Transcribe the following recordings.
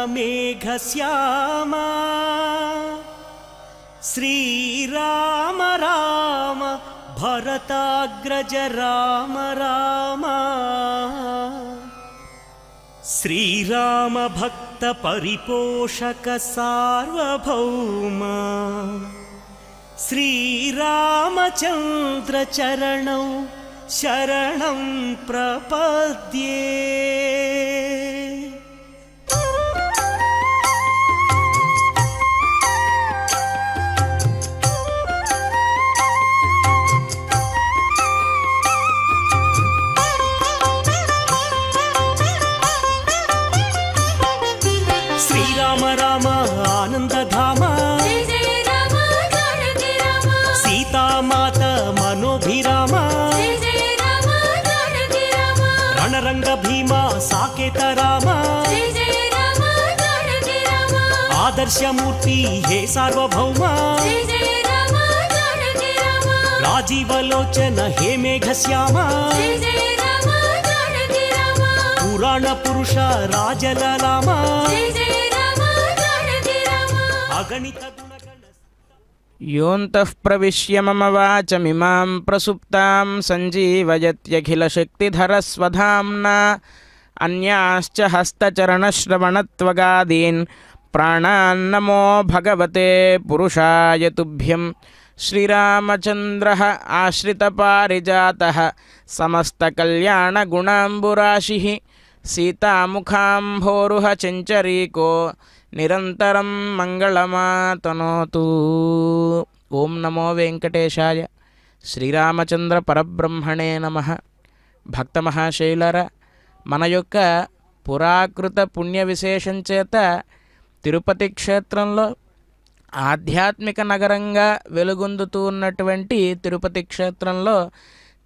मेघश्यामा श्रीराम राम भरताग्रज राम राम श्रीराम भक्त परिपोषक सार्वभौम श्रीरामचंद्र चरणौ शरणं प्रपद्ये। श्रीराम राम आनंदधाम सीता मात मनोभिराम रणरंग भीमा साकेत राम आदर्शमूर्ति हे सार्वभौम राजीवलोचन हे मेघश्याम पुराण पुरुष राजललाम अगणित योऽन्तः प्रविश्य मम वाचमिमां प्रसुप्तां सञ्जीवयत्यखिलशक्तिधरस्वधाम्ना अन्याश्च हस्तचरणश्रवणत्वगादीन् प्राणान्नमो भगवते पुरुषाय तुभ्यं। श्रीरामचन्द्रः आश्रितपारिजातः समस्तकल्याणगुणाम्बुराशिः सीतामुखाम्भोरुह चञ्चरीको निरंतरं मंगलमातनोतु। ओं नमो वेंकटेशाय। శ్రీరామచంద్ర పరబ్రహ్మణే నమః. భక్త మహాశైలర, మన యొక్క పురాకృత పుణ్య విశేషం చేత తిరుపతి క్షేత్రంలో ఆధ్యాత్మిక నగరంగా వెలుగొందుతూ ఉన్నటువంటి తిరుపతి క్షేత్రంలో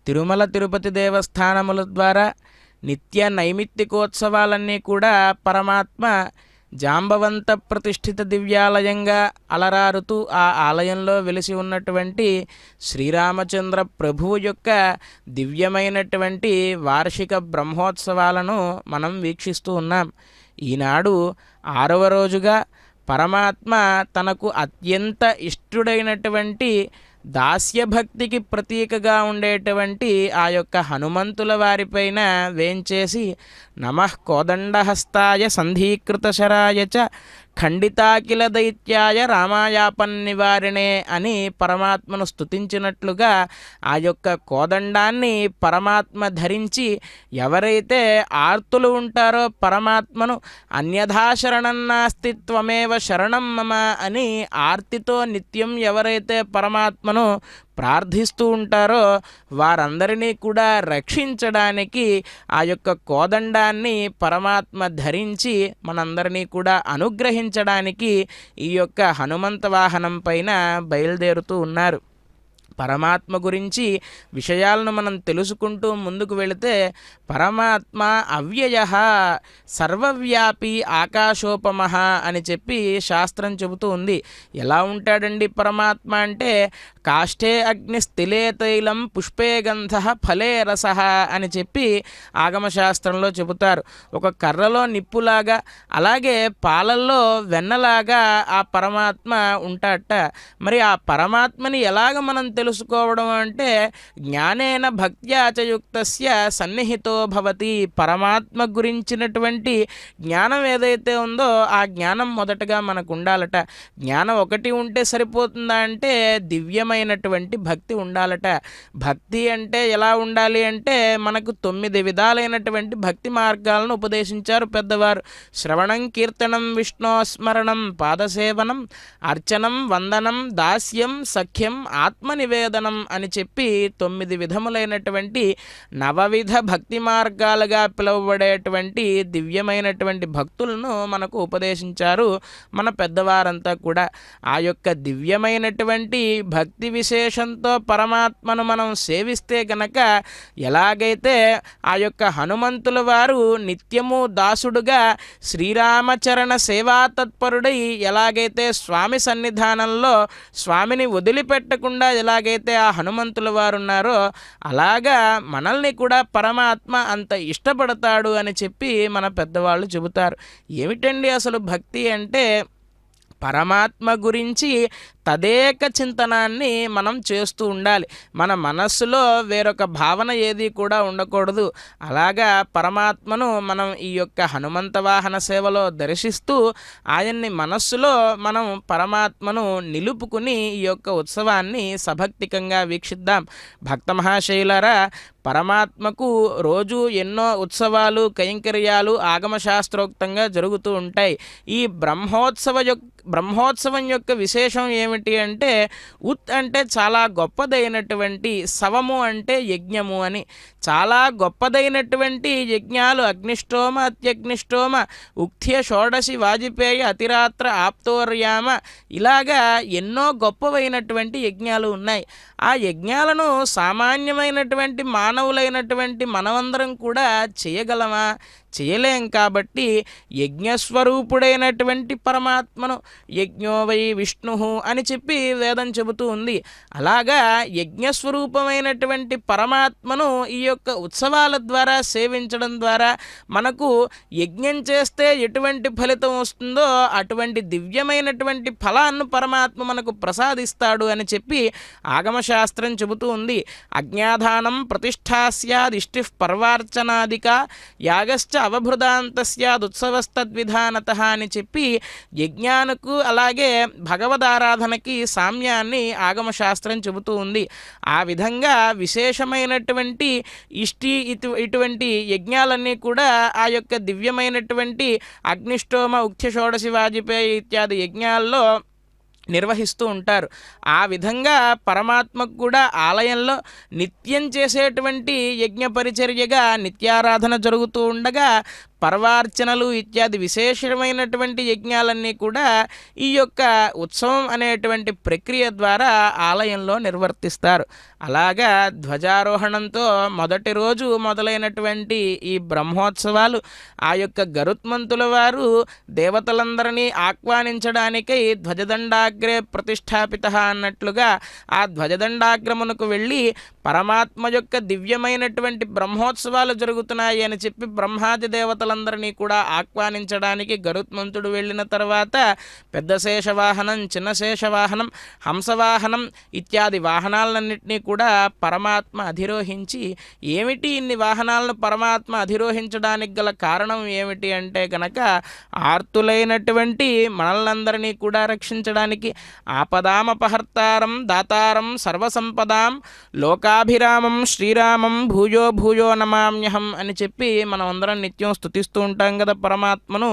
తిరుమల తిరుపతి దేవస్థానముల ద్వారా నిత్య నైమిత్తికోత్సవాలన్నీ కూడా పరమాత్మ జాంబవంత ప్రతిష్ఠిత దివ్యాలయంగా అలరారుతూ ఆ ఆలయంలో వెలిసి ఉన్నటువంటి శ్రీరామచంద్ర ప్రభువు యొక్క దివ్యమైనటువంటి వార్షిక బ్రహ్మోత్సవాలను మనం వీక్షిస్తూ ఉన్నాం. ఈనాడు 6వ రోజుగా పరమాత్మ తనకు అత్యంత ఇష్టుడైనటువంటి దాస్యభక్తికి ప్రతీకగా ఉండేటువంటి ఆ యొక్క హనుమంతుల వారిపైన వేంచేసి నమః కోదండహస్తాయ సంధీకృతశరాయ చ ఖండితాకిల దైత్యాయ రామాయాపన్నివారిణే అని పరమాత్మను స్తుతించినట్లుగా ఆ యొక్క కోదండాన్ని పరమాత్మ ధరించి ఎవరైతే ఆర్తులు ఉంటారో పరమాత్మను అన్యథా శరణం నాస్తి త్వమేవ శరణం మమ అని ఆర్తితో నిత్యం ఎవరైతే పరమాత్మను ప్రార్థిస్తూ ఉంటారో వారందరినీ కూడా రక్షించడానికి ఆ యొక్క కోదండాన్ని పరమాత్మ ధరించి మనందరినీ కూడా అనుగ్రహించడానికి ఈ యొక్క హనుమంత వాహనం పైన బయలుదేరుతూ ఉన్నారు. పరమాత్మ గురించి విషయాలను మనం తెలుసుకుంటూ ముందుకు వెళితే పరమాత్మ అవ్యయః సర్వవ్యాపి ఆకాశోపమః అని చెప్పి శాస్త్రం చెబుతూ ఉంది. ఎలా ఉంటాడండి పరమాత్మ అంటే కాష్ఠే అగ్ని స్థిలే తైలం పుష్పే గంధః ఫలే రసః అని చెప్పి ఆగమశాస్త్రంలో చెబుతారు. ఒక కర్రలో నిప్పులాగా అలాగే పాలల్లో వెన్నలాగా ఆ పరమాత్మ ఉంటాడట. మరి ఆ పరమాత్మని ఎలాగ మనం తెలుసుకోవడం అంటే జ్ఞానేన భక్త్యా చ యుక్తస్య సన్నిహితో భవతి. పరమాత్మ గురించినటువంటి జ్ఞానం ఏదైతే ఉందో ఆ జ్ఞానం మొదటగా మనకు ఉండాలట. జ్ఞానం ఒకటి ఉంటే సరిపోతుందా అంటే దివ్యమైనటువంటి భక్తి ఉండాలట. భక్తి అంటే ఎలా ఉండాలి అంటే మనకు 9 విధాలైనటువంటి భక్తి మార్గాలను ఉపదేశించారు పెద్దవారు. శ్రవణం, కీర్తనం, విష్ణోస్మరణం, పాదసేవనం, అర్చనం, వందనం, దాస్యం, సఖ్యం, ఆత్మనివేదనం అని చెప్పి 9 విధములైనటువంటి 9 భక్తి మార్గాలుగా పిలువబడేటువంటి దివ్యమైనటువంటి భక్తులను మనకు ఉపదేశించారు మన పెద్దవారంతా కూడా. ఆ యొక్క దివ్యమైనటువంటి భక్తి విశేషంతో పరమాత్మను మనం సేవిస్తే గనక ఎలాగైతే ఆ యొక్క హనుమంతుల వారు నిత్యము దాసుడుగా శ్రీరామచరణ సేవా తత్పరుడై ఎలాగైతే స్వామి సన్నిధానంలో స్వామిని వదిలిపెట్టకుండా ఎలాగైతే ఎలాగైతే ఆ హనుమంతుల వారు ఉన్నారో అలాగా మనల్ని కూడా పరమాత్మ అంత ఇష్టపడతాడు అని చెప్పి మన పెద్దవాళ్ళు చెబుతారు. ఏమిటండి అసలు భక్తి అంటే పరమాత్మ గురించి తదేక చింతనాన్ని మనం చేస్తూ ఉండాలి. మన మనస్సులో వేరొక భావన ఏది కూడా ఉండకూడదు. అలాగా పరమాత్మను మనం ఈ యొక్క హనుమంత వాహన సేవలో దర్శిస్తూ ఆయన్ని మనస్సులో మనం పరమాత్మను నిలుపుకుని ఈ యొక్క ఉత్సవాన్ని సభక్తికంగా వీక్షిద్దాం. భక్త మహాశైలరా, పరమాత్మకు రోజు ఎన్నో ఉత్సవాలు కైంకర్యాలు ఆగమశాస్త్రోక్తంగా జరుగుతూ ఉంటాయి. ఈ బ్రహ్మోత్సవం యొక్క విశేషం ఏమిటి అంటే ఉత్ అంటే చాలా గొప్పదైనటువంటి, సవము అంటే యజ్ఞము అని. చాలా గొప్పదైనటువంటి యజ్ఞాలు అగ్నిష్టోమ అత్యగ్నిష్టోమ ఉక్థ్య షోడశి వాజిపేయ అతిరాత్ర ఆప్తోర్యామ ఇలాగా ఎన్నో గొప్పవైనటువంటి యజ్ఞాలు ఉన్నాయి. ఆ యజ్ఞాలను సామాన్యమైనటువంటి మానవులైనటువంటి మనమందరం కూడా చేయగలమా? చేయలేం. కాబట్టి యజ్ఞస్వరూపుడైనటువంటి పరమాత్మను యజ్ఞో వై విష్ణు అని చెప్పి వేదం చెబుతూ ఉంది. అలాగా యజ్ఞస్వరూపమైనటువంటి పరమాత్మను ఈ యొక్క ఉత్సవాల ద్వారా సేవించడం ద్వారా మనకు యజ్ఞం చేస్తే ఎటువంటి ఫలితం వస్తుందో అటువంటి దివ్యమైనటువంటి ఫలాన్ని పరమాత్మ మనకు ప్రసాదిస్తాడు అని చెప్పి ఆగమశాస్త్రం చెబుతూ ఉంది. అజ్ఞాధానం ప్రతిష్ఠా స్యాదిష్టి పర్వార్చనాదిక యాగశ్చ అవభృదాంత స్యాదుత్సవస్తద్విధానత అని చెప్పి యజ్ఞానికి అలాగే భగవదారాధనకి సామ్యాన్ని ఆగమశాస్త్రం చెబుతూ ఉంది. ఆ విధంగా విశేషమైనటువంటి ఇటువంటి యజ్ఞాలన్నీ కూడా ఆ యొక్క దివ్యమైనటువంటి అగ్నిష్టోమ ఉక్థ్య షోడశి వాజిపేయ ఇత్యాది యజ్ఞాల్లో నిర్వహిస్తూ ఉంటారు. ఆ విధంగా పరమాత్మకు కూడా ఆలయంలో నిత్యం చేసేటువంటి యజ్ఞ పరిచర్యగా నిత్యారాధన జరుగుతూ ఉండగా పర్వార్చనలు ఇత్యాది విశేషమైనటువంటి యజ్ఞాలన్నీ కూడా ఈ యొక్క ఉత్సవం అనేటువంటి ప్రక్రియ ద్వారా ఆలయంలో నిర్వర్తిస్తారు. అలాగా ధ్వజారోహణంతో మొదటి రోజు మొదలైనటువంటి ఈ బ్రహ్మోత్సవాలు ఆ యొక్క గరుత్మంతుల వారు దేవతలందరినీ ఆహ్వానించడానికై ధ్వజదండాగ్రే ప్రతిష్టాపిత అన్నట్లుగా ఆ ధ్వజదండాగ్రమునకు వెళ్ళి పరమాత్మ యొక్క దివ్యమైనటువంటి బ్రహ్మోత్సవాలు జరుగుతున్నాయి అని చెప్పి బ్రహ్మాది దేవతలందరినీ కూడా ఆహ్వానించడానికి గరుత్మంతుడు వెళ్ళిన తర్వాత పెద్ద శేషవాహనం, చిన్న శేషవాహనం, హంసవాహనం ఇత్యాది వాహనాలన్నింటినీ కూడా పరమాత్మ అధిరోహించి, ఏమిటి ఇన్ని వాహనాలను పరమాత్మ అధిరోహించడానికి గల కారణం ఏమిటి అంటే గనక ఆర్తులైనటువంటి మనల్నందరినీ కూడా రక్షించడానికి, ఆపదామపహర్తారం దాతారం సర్వసంపదాం లోకాభిరామం శ్రీరామం భూయో భూయో నమామ్యహం అని చెప్పి మనం అందరం నిత్యం స్తుతిస్తూ ఉంటాం కదా పరమాత్మను.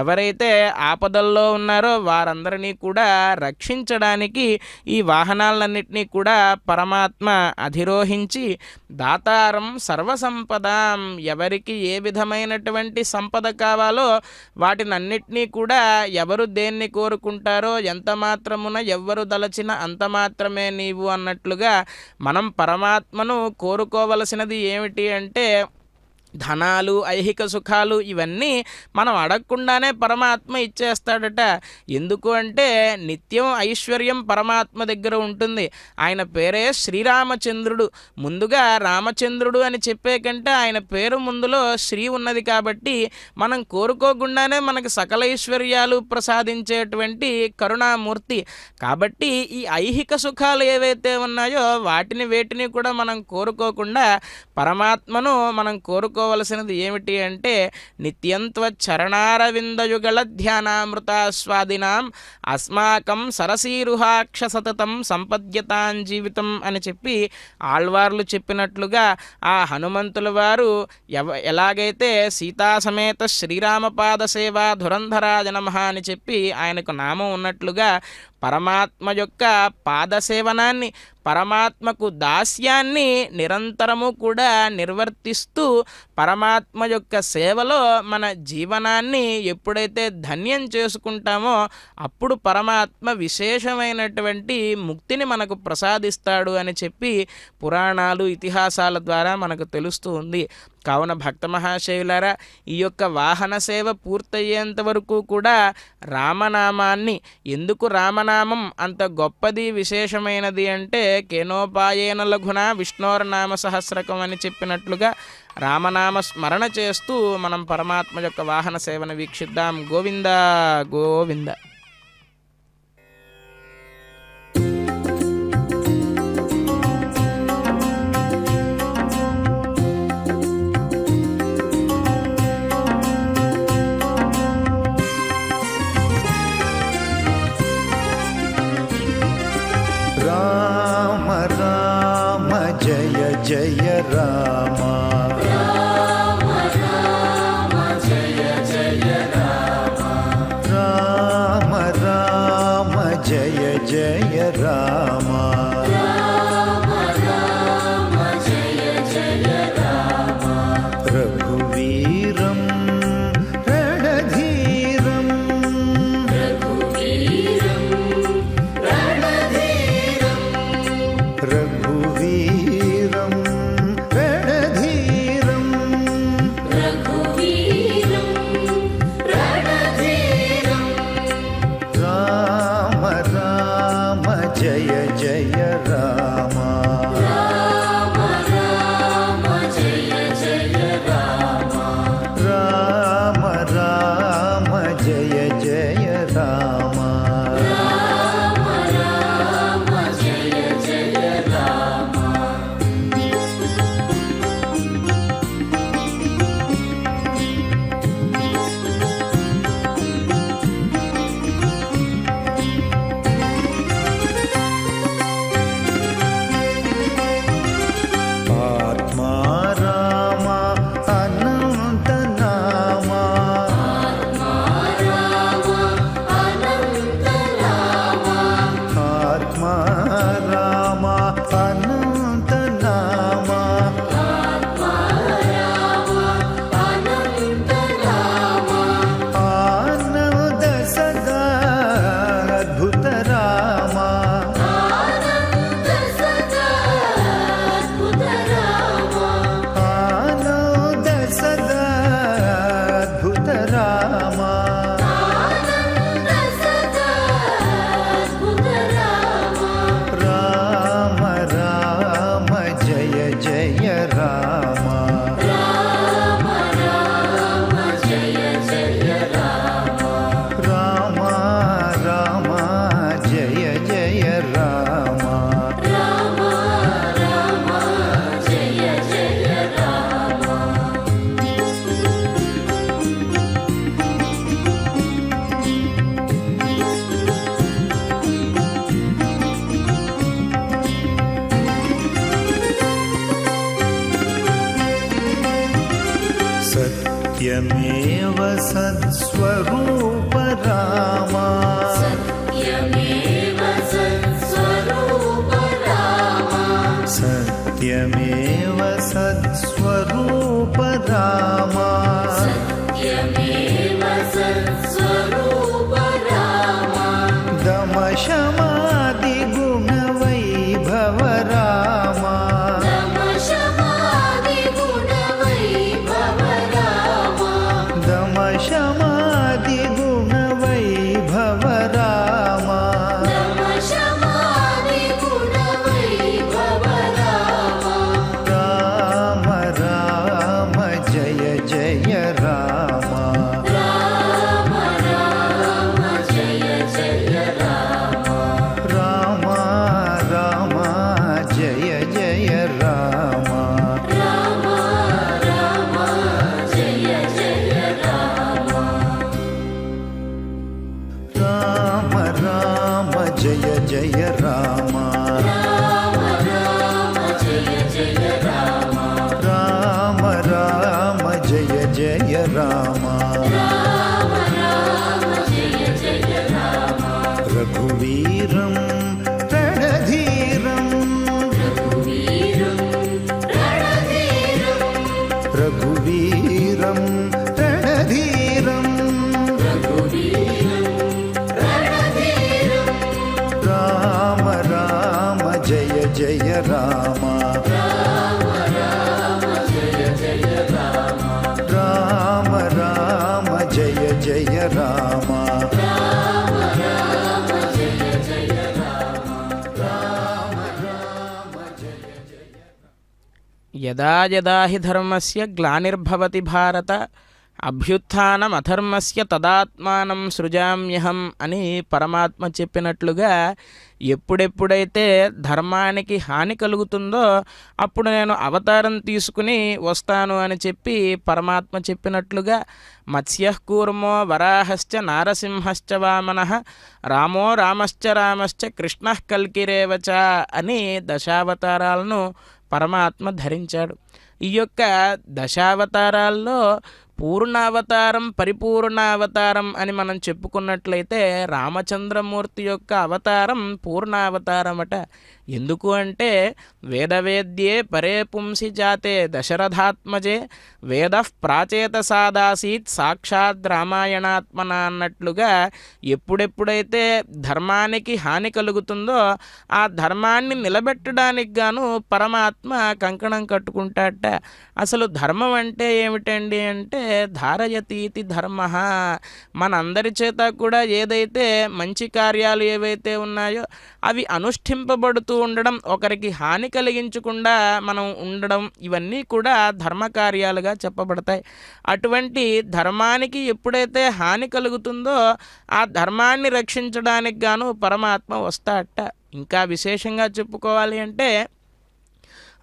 ఎవరైతే ఆపదల్లో ఉన్నారో వారందరినీ కూడా రక్షించడానికి ఈ వాహనాలన్నింటినీ కూడా పరమాత్మ అధిరోహించి దాతారం సర్వసంపదాం, ఎవరికి ఏ విధమైనటువంటి సంపద కావాలో వాటినన్నిటినీ కూడా ఎవరు దేన్ని కోరుకుంటారో ఎంత మాత్రమున ఎవ్వరు దలచిన అంత మాత్రమే నీవు అన్నట్లుగా మనం పరమాత్మను కోరుకోవలసినది ఏమిటి అంటే ధనాలు, ఐహిక సుఖాలు ఇవన్నీ మనం అడగకుండానే పరమాత్మ ఇచ్చేస్తాడట. ఎందుకు అంటే నిత్యం ఐశ్వర్యం పరమాత్మ దగ్గర ఉంటుంది. ఆయన పేరే శ్రీరామచంద్రుడు. ముందుగా రామచంద్రుడు అని చెప్పే కంటే ఆయన పేరు ముందులో శ్రీ ఉన్నది కాబట్టి మనం కోరుకోకుండానే మనకు సకల ఐశ్వర్యాలు ప్రసాదించేటువంటి కరుణామూర్తి. కాబట్టి ఈ ఐహిక సుఖాలు ఏవైతే ఉన్నాయో వేటిని కూడా మనం కోరుకోకుండా పరమాత్మను మనం కోరుకోవలసినది ఏమిటి అంటే నిత్యంత్వ చరణారవిందయుగళ ధ్యానామృతాస్వాదినాం అస్మాకం సరసీరుహాక్ష సతతం సంపద్యతాం జీవితం అని చెప్పి ఆళ్వార్లు చెప్పినట్లుగా ఆ హనుమంతుల వారు ఎలాగైతే సీతాసమేత శ్రీరామపాద సేవా ధురంధరాజ నమః అని చెప్పి ఆయనకు నామం ఉన్నట్లుగా పరమాత్మ యొక్క పాదసేవనాన్ని, పరమాత్మకు దాస్యాన్ని నిరంతరము కూడా నిర్వర్తిస్తూ పరమాత్మ యొక్క సేవలో మన జీవనాన్ని ఎప్పుడైతే ధన్యం చేసుకుంటామో అప్పుడు పరమాత్మ విశేషమైనటువంటి ముక్తిని మనకు ప్రసాదిస్తాడు అని చెప్పి పురాణాలు, ఇతిహాసాల ద్వారా మనకు తెలుస్తూ ఉంది. కావున భక్త మహాశయులారా, ఈ యొక్క వాహన సేవ పూర్తయ్యేంత వరకు కూడా రామనామాన్ని, ఎందుకు రామనామం అంత గొప్పది విశేషమైనది అంటే కేనోపాయేన లఘున విష్ణోర్నామ సహస్రకం అని చెప్పినట్లుగా రామనామ స్మరణ చేస్తూ మనం పరమాత్మ యొక్క వాహన సేవను వీక్షిద్దాం. గోవింద గోవింద. రామ రామ జయ జయ రామ, రామ రామ జయ జయ రామ, రామ రామ జయ జయ రామ, రామ రామ జయ జయ రామ. రఘువీరం రణధీరం, రఘువీరం రణధీరం, రఘువీరం రణధీరం, రఘువీరం రణధీరం. రామ రామ జయ జయ రామ, రామ రామ జయ జయ రామ, రామ రామ జయ జయ రామ, రామ రామ జయ జయ రామ. ఆత్మా రామ అనంత నామ, ఆత్మా రామ అనంత నామ, ఆత్మా రామ అనంత నామ, ఆత్మా రామ అనంత నామ. ఆనంద సదా అద్భుత రామ, ఆనంద సదా అద్భుత రామ, ఆనంద సదా అద్భుత రామ, ఆనంద సదా అద్భుత రామ. రామ రామ జయ జయ రామ, రామ రామ జయ జయ రామ, రామ రామ జయ జయ రామ, రామ రామ జయ జయ రామ. సత్యమేవ సత్స్వరూప రామ, సత్యమేవ సత్స్వరూప రామ, సత్యమేవ సత్స్వరూప రామ, సత్యమేవ సత్స్వరూప రామ. దమశమాది గుణ వైభవ రామ, దమశమాది గుణ వైభవ రామ, దమశమాది గుణ వైభవ రామ, దమశమాది గుణ వైభవ రామ. రామ రామ జయ జయ రామ, రామ రామ జయ జయ రామ, రామ రామ జయ జయ రామ, రామ రామ జయ జయ రామ, రామ రామ జయ జయ రామ, రామ రామ జయ జయ రామ, రామ రామ జయ జయ రామ, రామ రామ జయ జయ రామ. రఘువీరం రణధీరం, రఘువీరం రణధీరం, రఘువీరం రణధీరం, రఘువీరం రణధీరం. రామ రామ జయ జయ రామ, రామ రామ జయ జయ రామ. యదా యదా హి ధర్మస్య గ్లానిర్భవతి భారత అభ్యుత్థానమధర్మస్య తదాత్మానం సృజామ్యహం అని పరమాత్మ చెప్పినట్లుగా ఎప్పుడెప్పుడైతే ధర్మానికి హాని కలుగుతుందో అప్పుడు నేను అవతారం తీసుకుని వస్తాను అని చెప్పి పరమాత్మ చెప్పినట్లుగా మత్స్యః కూర్మో వరాహశ్చ నారసింహశ్చ వామనః రామో రామశ్చ కృష్ణః కల్కిరేవచ అని దశావతారాలను పరమాత్మ ధరించాడు. ఈ యొక్క దశావతారాల్లో పూర్ణావతారం పరిపూర్ణావతారం అని మనం చెప్పుకున్నట్లయితే రామచంద్రమూర్తి యొక్క అవతారం పూర్ణావతారమట. ఎందుకు అంటే వేదవేద్యే పరే పుంసి జాతే దశరథాత్మజే వేద ప్రాచేతసాదాసీత్ సాక్షాత్ రామాయణాత్మన అన్నట్లుగా ఎప్పుడెప్పుడైతే ధర్మానికి హాని కలుగుతుందో ఆ ధర్మాన్ని నిలబెట్టడానికి గాను పరమాత్మ కంకణం కట్టుకుంటాట. అసలు ధర్మం అంటే ఏమిటండి అంటే ధారయతీతి ధర్మ. మనందరి చేత కూడా ఏదైతే మంచి కార్యాలు ఏవైతే ఉన్నాయో అవి అనుష్ఠింపబడుతూ ఉండడం, ఒకరికి హాని కలిగించకుండా మనం ఉండడం, ఇవన్నీ కూడా ధర్మ కార్యాలుగా చెప్పబడతాయి. అటువంటి ధర్మానికి ఎప్పుడైతే హాని కలుగుతుందో ఆ ధర్మాన్ని రక్షించడానికి గాను పరమాత్మ వస్తాడట. ఇంకా విశేషంగా చెప్పుకోవాలి అంటే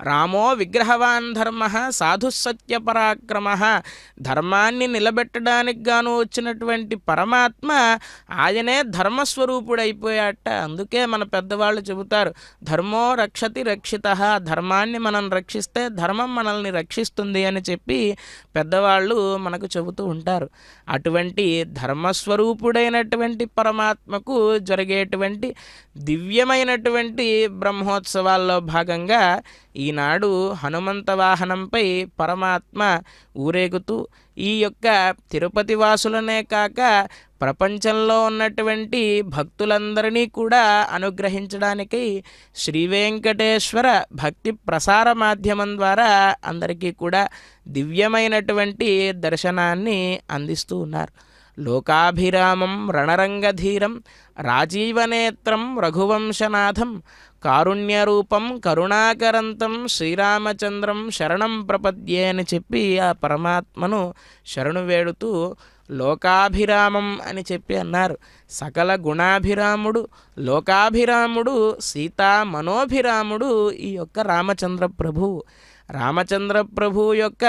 రామో విగ్రహవాన్ ధర్మ సాధు సత్య పరాక్రమ. ధర్మాన్ని నిలబెట్టడానికి గాను వచ్చినటువంటి పరమాత్మ ఆయనే ధర్మస్వరూపుడైపోయాట. అందుకే మన పెద్దవాళ్ళు చెబుతారు ధర్మో రక్షతి రక్షిత. ధర్మాన్ని మనం రక్షిస్తే ధర్మం మనల్ని రక్షిస్తుంది అని చెప్పి పెద్దవాళ్ళు మనకు చెబుతూ ఉంటారు. అటువంటి ధర్మస్వరూపుడైనటువంటి పరమాత్మకు జరిగేటువంటి దివ్యమైనటువంటి బ్రహ్మోత్సవాల్లో భాగంగా ఈనాడు హనుమంత వాహనంపై పరమాత్మ ఊరేగుతూ ఈ యొక్క తిరుపతి వాసులనే కాక ప్రపంచంలో ఉన్నటువంటి భక్తులందరినీ కూడా అనుగ్రహించడానికి శ్రీ వెంకటేశ్వర భక్తి ప్రసార మాధ్యమం ద్వారా అందరికీ కూడా దివ్యమైనటువంటి దర్శనాన్ని అందిస్తూ ఉన్నారు. లోకాభిరామం రణరంగధీరం రాజీవనేత్రం రఘువంశనాథం కారుణ్యరూపం కరుణాకరంతం శ్రీరామచంద్రం శరణం ప్రపద్యే అని చెప్పి ఆ పరమాత్మను శరణు వేడుతూ లోకాభిరామం అని చెప్పి అన్నారు. సకల గుణాభిరాముడు, లోకాభిరాముడు, సీతా మనోభిరాముడు ఈ యొక్క రామచంద్ర ప్రభువు. రామచంద్ర ప్రభు యొక్క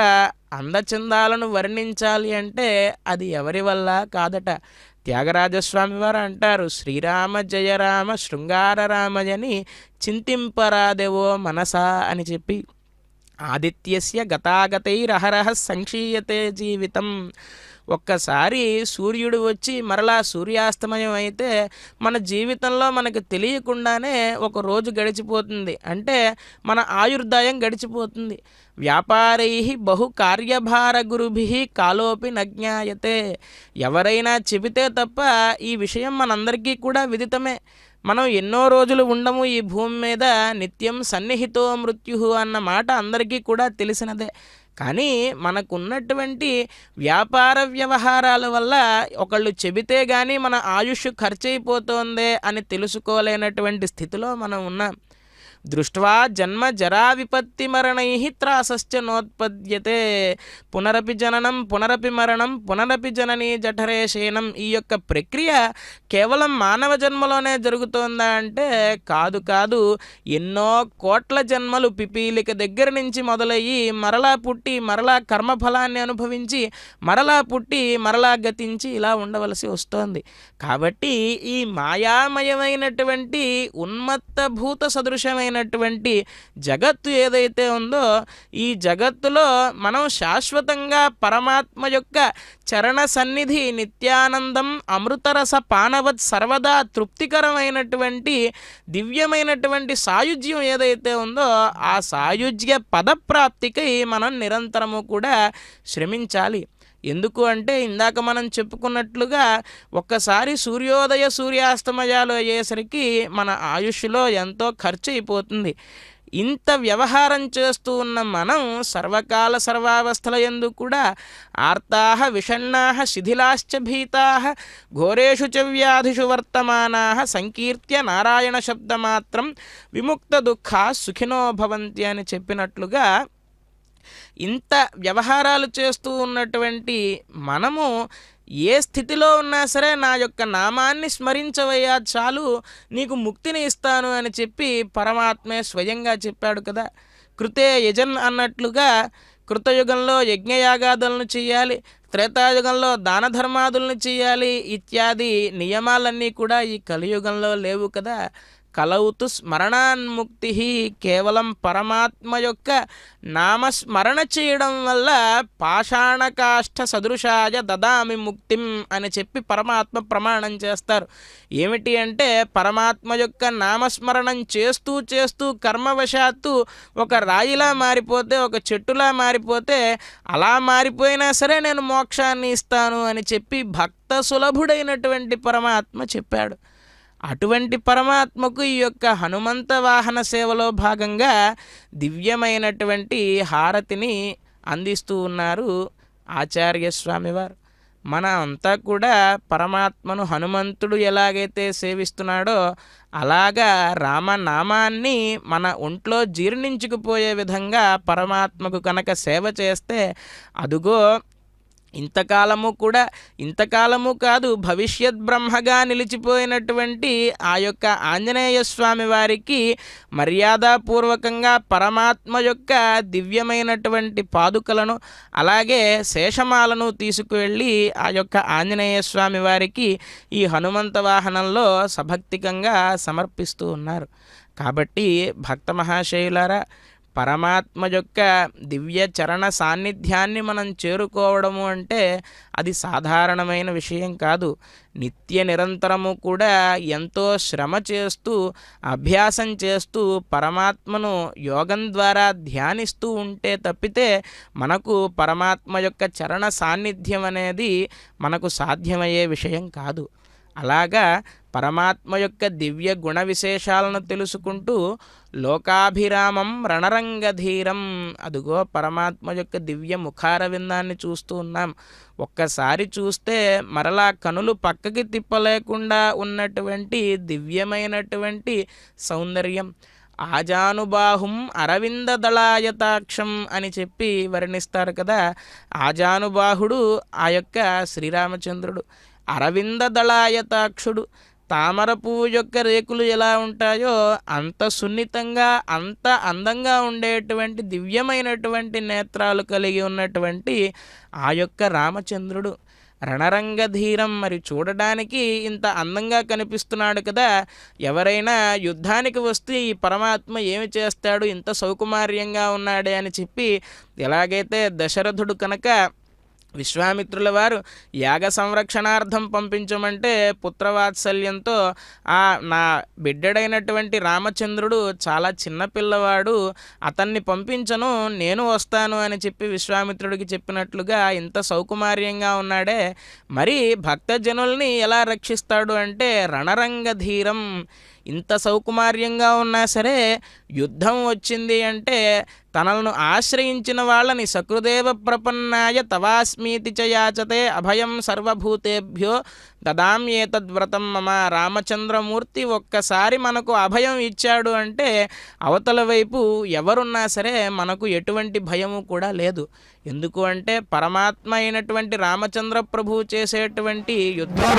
అందచందాలను వర్ణించాలి అంటే అది ఎవరి వల్ల కాదట. త్యాగరాజస్వామి వారు అంటారు శ్రీరామ జయ రామ శృంగార రామయని చింతింపరాదెవో మనసా అని చెప్పి. ఆదిత్యస్య గతాగతైరహరహ సంక్షీయతే జీవితం. ఒక్కసారి సూర్యుడు వచ్చి మరలా సూర్యాస్తమయం అయితే మన జీవితంలో మనకు తెలియకుండానే ఒక రోజు గడిచిపోతుంది. అంటే మన ఆయుర్దాయం గడిచిపోతుంది. వ్యాపారై బహు కార్యభార గురుభి కాలోపి నజ్ఞాయతే. ఎవరైనా చెబితే తప్ప ఈ విషయం మనందరికీ కూడా విదితమే. మనం ఎన్నో రోజులు ఉండము ఈ భూమి మీద, నిత్యం సన్నిహితో మృత్యు అన్న మాట అందరికీ కూడా తెలిసినదే. కానీ మనకున్నటువంటి వ్యాపార వ్యవహారాల వల్ల ఒకళ్ళు చెబితే కానీ మన ఆయుష్ ఖర్చు అయిపోతుందే అని తెలుసుకోలేనటువంటి స్థితిలో మనం ఉన్నాం. దృష్ట్వా జన్మ జరా విపత్తి మరణై త్రాసశ్చ నోత్పద్యతే. పునరపి జననం పునరపి మరణం పునరపి జననీ జఠరే శయనం. ఈ యొక్క ప్రక్రియ కేవలం మానవ జన్మలోనే జరుగుతోందా అంటే కాదు కాదు. ఎన్నో కోట్ల జన్మలు పిపీలిక దగ్గర నుంచి మొదలయ్యి మరలా పుట్టి మరలా కర్మఫలాన్ని అనుభవించి మరలా పుట్టి మరలా గతించి ఇలా ఉండవలసి వస్తోంది. కాబట్టి ఈ మాయామయమైనటువంటి ఉన్మత్తభూత సదృశమైన జగత్తు ఏదైతే ఉందో ఈ జగత్తులో మనం శాశ్వతంగా పరమాత్మ యొక్క చరణ సన్నిధి నిత్యానందం అమృతరస పానవత్ సర్వదా తృప్తికరమైనటువంటి దివ్యమైనటువంటి సాయుజ్యం ఏదైతే ఉందో ఆ సాయుజ్య పదప్రాప్తికై మనం నిరంతరము కూడా శ్రమించాలి. ఎందుకు అంటే ఇందాక మనం చెప్పుకున్నట్లుగా ఒక్కసారి సూర్యోదయ సూర్యాస్తమయాలు అయ్యేసరికి మన ఆయుష్లో ఎంతో ఖర్చు అయిపోతుంది. ఇంత వ్యవహారం చేస్తూ ఉన్న మనం సర్వకాల సర్వావస్థల యందు కూడా ఆర్తాః విషణ్ణాః శిథిలాశ్చ భీతాః ఘోరేషు చ వ్యాధిషు వర్తమానాః సంకీర్త్య నారాయణ శబ్దమాత్రం విముక్త దుఃఖా సుఖినో భవంతి అని చెప్పినట్లుగా ఇంత వ్యవహారాలు చేస్తూ ఉన్నటువంటి మనము ఏ స్థితిలో ఉన్నా సరే నా యొక్క నామాన్ని స్మరించవయ్యా చాలు నీకు ముక్తిని ఇస్తాను అని చెప్పి పరమాత్మే స్వయంగా చెప్పాడు కదా. కృతే యజన్ అన్నట్లుగా కృతయుగంలో యజ్ఞయాగాదులను చేయాలి, త్రేతాయుగంలో దాన ధర్మాదులను చేయాలి ఇత్యాది నియమాలన్నీ కూడా ఈ కలియుగంలో లేవు కదా. కలవుతు స్మరణాన్ముక్తి, కేవలం పరమాత్మ యొక్క నామస్మరణ చేయడం వల్ల పాషాణకాష్ఠ సదృశాయ దదామి ముక్తిం అని చెప్పి పరమాత్మ ప్రమాణం చేస్తారు. ఏమిటి అంటే పరమాత్మ యొక్క నామస్మరణం చేస్తూ చేస్తూ కర్మవశాత్తు ఒక రాయిలా మారిపోతే, ఒక చెట్టులా మారిపోతే, అలా మారిపోయినా సరే నేను మోక్షాన్ని ఇస్తాను అని చెప్పి భక్త సులభుడైనటువంటి పరమాత్మ చెప్పాడు. అటువంటి పరమాత్మకు ఈ యొక్క హనుమంత వాహన సేవలో భాగంగా దివ్యమైనటువంటి హారతిని అందిస్తూ ఉన్నారు ఆచార్య స్వామివారు. మన అంతా కూడా పరమాత్మను హనుమంతుడు ఎలాగైతే సేవిస్తున్నాడో అలాగా రామనామాన్ని మన ఒంట్లో జీర్ణించుకుపోయే విధంగా పరమాత్మకు కనుక సేవ చేస్తే అదుగో ఇంతకాలము కాదు భవిష్యత్ బ్రహ్మగా నిలిచిపోయినటువంటి ఆ యొక్క ఆంజనేయ స్వామి వారికి మర్యాదపూర్వకంగా పరమాత్మ యొక్క దివ్యమైనటువంటి పాదుకలను అలాగే శేషమాలను తీసుకువెళ్ళి ఆ యొక్క ఆంజనేయ స్వామి వారికి ఈ హనుమంత వాహనంలో సభక్తికంగా సమర్పిస్తూ ఉన్నారు. కాబట్టి భక్త మహాశయులారా, పరమాత్మ యొక్క దివ్య చరణ సాన్నిధ్యాన్ని మనం చేరుకోవడము అంటే అది సాధారణమైన విషయం కాదు. నిత్య నిరంతరము కూడా ఎంతో శ్రమ చేస్తూ అభ్యాసం చేస్తూ పరమాత్మను యోగం ద్వారా ధ్యానిస్తూ ఉంటే తప్పితే మనకు పరమాత్మ యొక్క చరణ సాన్నిధ్యం అనేది మనకు సాధ్యమయ్యే విషయం కాదు. అలాగా పరమాత్మ యొక్క దివ్య గుణ విశేషాలను తెలుసుకుంటూ లోకాభిరామం రణరంగధీరం, అదుగో పరమాత్మ యొక్క దివ్య ముఖార విందాన్ని చూస్తూ ఉన్నాం. ఒక్కసారి చూస్తే మరలా కనులు పక్కకి తిప్పలేకుండా ఉన్నటువంటి దివ్యమైనటువంటి సౌందర్యం. ఆజానుబాహుం అరవింద దళాయతాక్షం అని చెప్పి వర్ణిస్తారు కదా. ఆజానుబాహుడు ఆ యొక్క శ్రీరామచంద్రుడు, అరవింద దళాయతాక్షుడు. తామర పువ్వు యొక్క రేకులు ఎలా ఉంటాయో అంత సున్నితంగా అంత అందంగా ఉండేటువంటి దివ్యమైనటువంటి నేత్రాలు కలిగి ఉన్నటువంటి ఆ యొక్క రామచంద్రుడు రణరంగధీరం. మరి చూడడానికి ఇంత అందంగా కనిపిస్తున్నాడు కదా. ఎవరైనా యుద్ధానికి వస్తే ఈ పరమాత్మ ఏమి చేస్తాడు, ఇంత సౌకుమార్యంగా ఉన్నాడే అని చెప్పి ఎలాగైతే దశరథుడు కనుక విశ్వామిత్రుల వారు యాగ సంరక్షణార్థం పంపించమంటే పుత్రవాత్సల్యంతో నా బిడ్డడైనటువంటి రామచంద్రుడు చాలా చిన్నపిల్లవాడు, అతన్ని పంపించను, నేను వస్తాను అని చెప్పి విశ్వామిత్రుడికి చెప్పినట్లుగా ఇంత సౌకుమార్యంగా ఉన్నాడే, మరి భక్తజనుల్ని ఎలా రక్షిస్తాడు అంటే రణరంగధీరం. ఇంత సౌకుమార్యంగా ఉన్నా సరే యుద్ధం వచ్చింది అంటే తనలను ఆశ్రయించిన వాళ్ళని సకృదేవ ప్రపన్నాయ తవాస్మీతి చ యాచతే అభయం సర్వభూతేభ్యో దదామ్యేతద్వ్రతం మమ. రామచంద్రమూర్తి ఒక్కసారి మనకు అభయం ఇచ్చాడు అంటే అవతల వైపు ఎవరున్నా సరే మనకు ఎటువంటి భయము కూడా లేదు. ఎందుకు అంటే పరమాత్మ అయినటువంటి రామచంద్ర ప్రభువు చేసేటువంటి యుద్ధం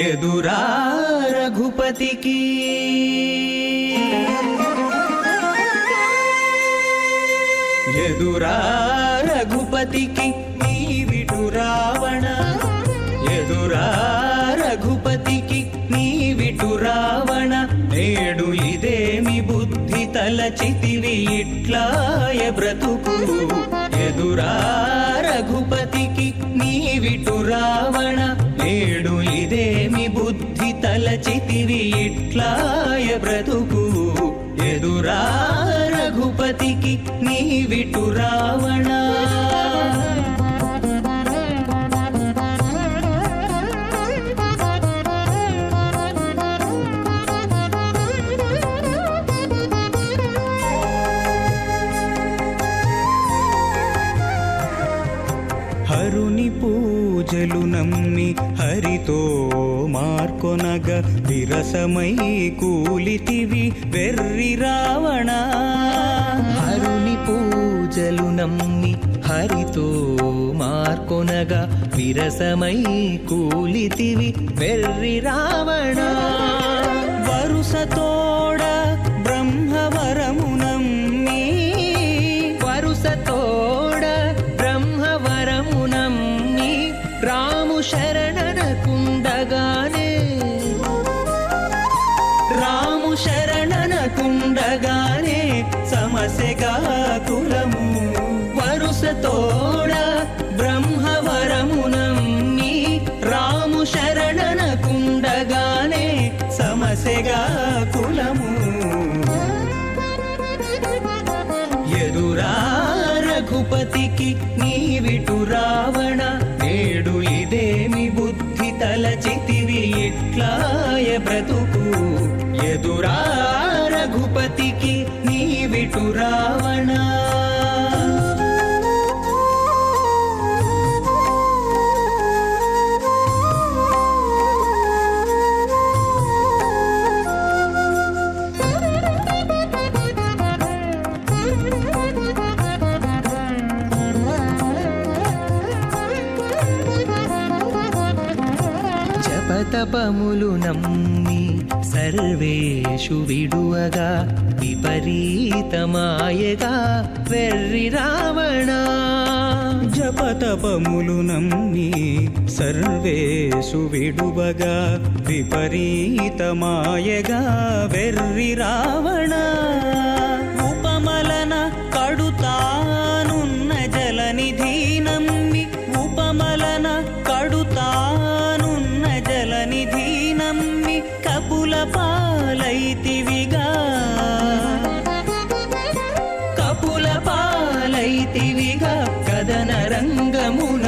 ఎదురా రఘుపతికి ఎదురా రఘుపతికి నీవిటు రావణ ఎదురా రఘుపతికి నీవిటు రావణ నేడు ఇదేమి బుద్ధి తలచితివి ఇట్లాయ బ్రతుకు ఎదురా రఘుపతికి నీవిటు రావణ నేడు ఇదేమి బుద్ధి తలచితివి ఇట్లాయ బ్రతుకు ఎదురా రఘుపతికి నీవిటు రావణ హరుని పూజలు నమ్మి హరితో మార్కొనగ విరసమై కూలితివి వెర్రి రావణ హరుని పూజలు నమ్మి హరితో మార్కొనగా విరసమై కూలితివి వెర్రి రావణ వరుసతోడ బ్రహ్మవరము నమ్మి వరుసతోడ బ్రహ్మవరము నమ్మి రాము శరణనకుండగానే రాము శరణనకుండగానే సమస్యగా కులము వరుసతోడ బ్రహ్మవరము నమ్మి రాము శరణనకుండగానే సమస్యగా కులము ఎదురా రఘుపతికి నీవిటు రావణ నేడు ఇదేమి బుద్ధి తలచితివి ఇట్లాయ బ్రతుకు ఎదురా రఘుపతికి నీవిటు రావణ జపతపములు నమ్మి సర్వేషు విడువగా విపరీతమాయగా వెర్రి రావణ జపతపములు నమ్మి సర్వేషు విడువగా విపరీతమాయగా వెర్రి రావణ ఉపమలన కడుతానున్న జలనిధి నమ్మి ఉపమలన కడుతానున్న జలనిధి నమ్మి కపుల పాలైతివిగా కపుల పాలైతివిగా కదన రంగమున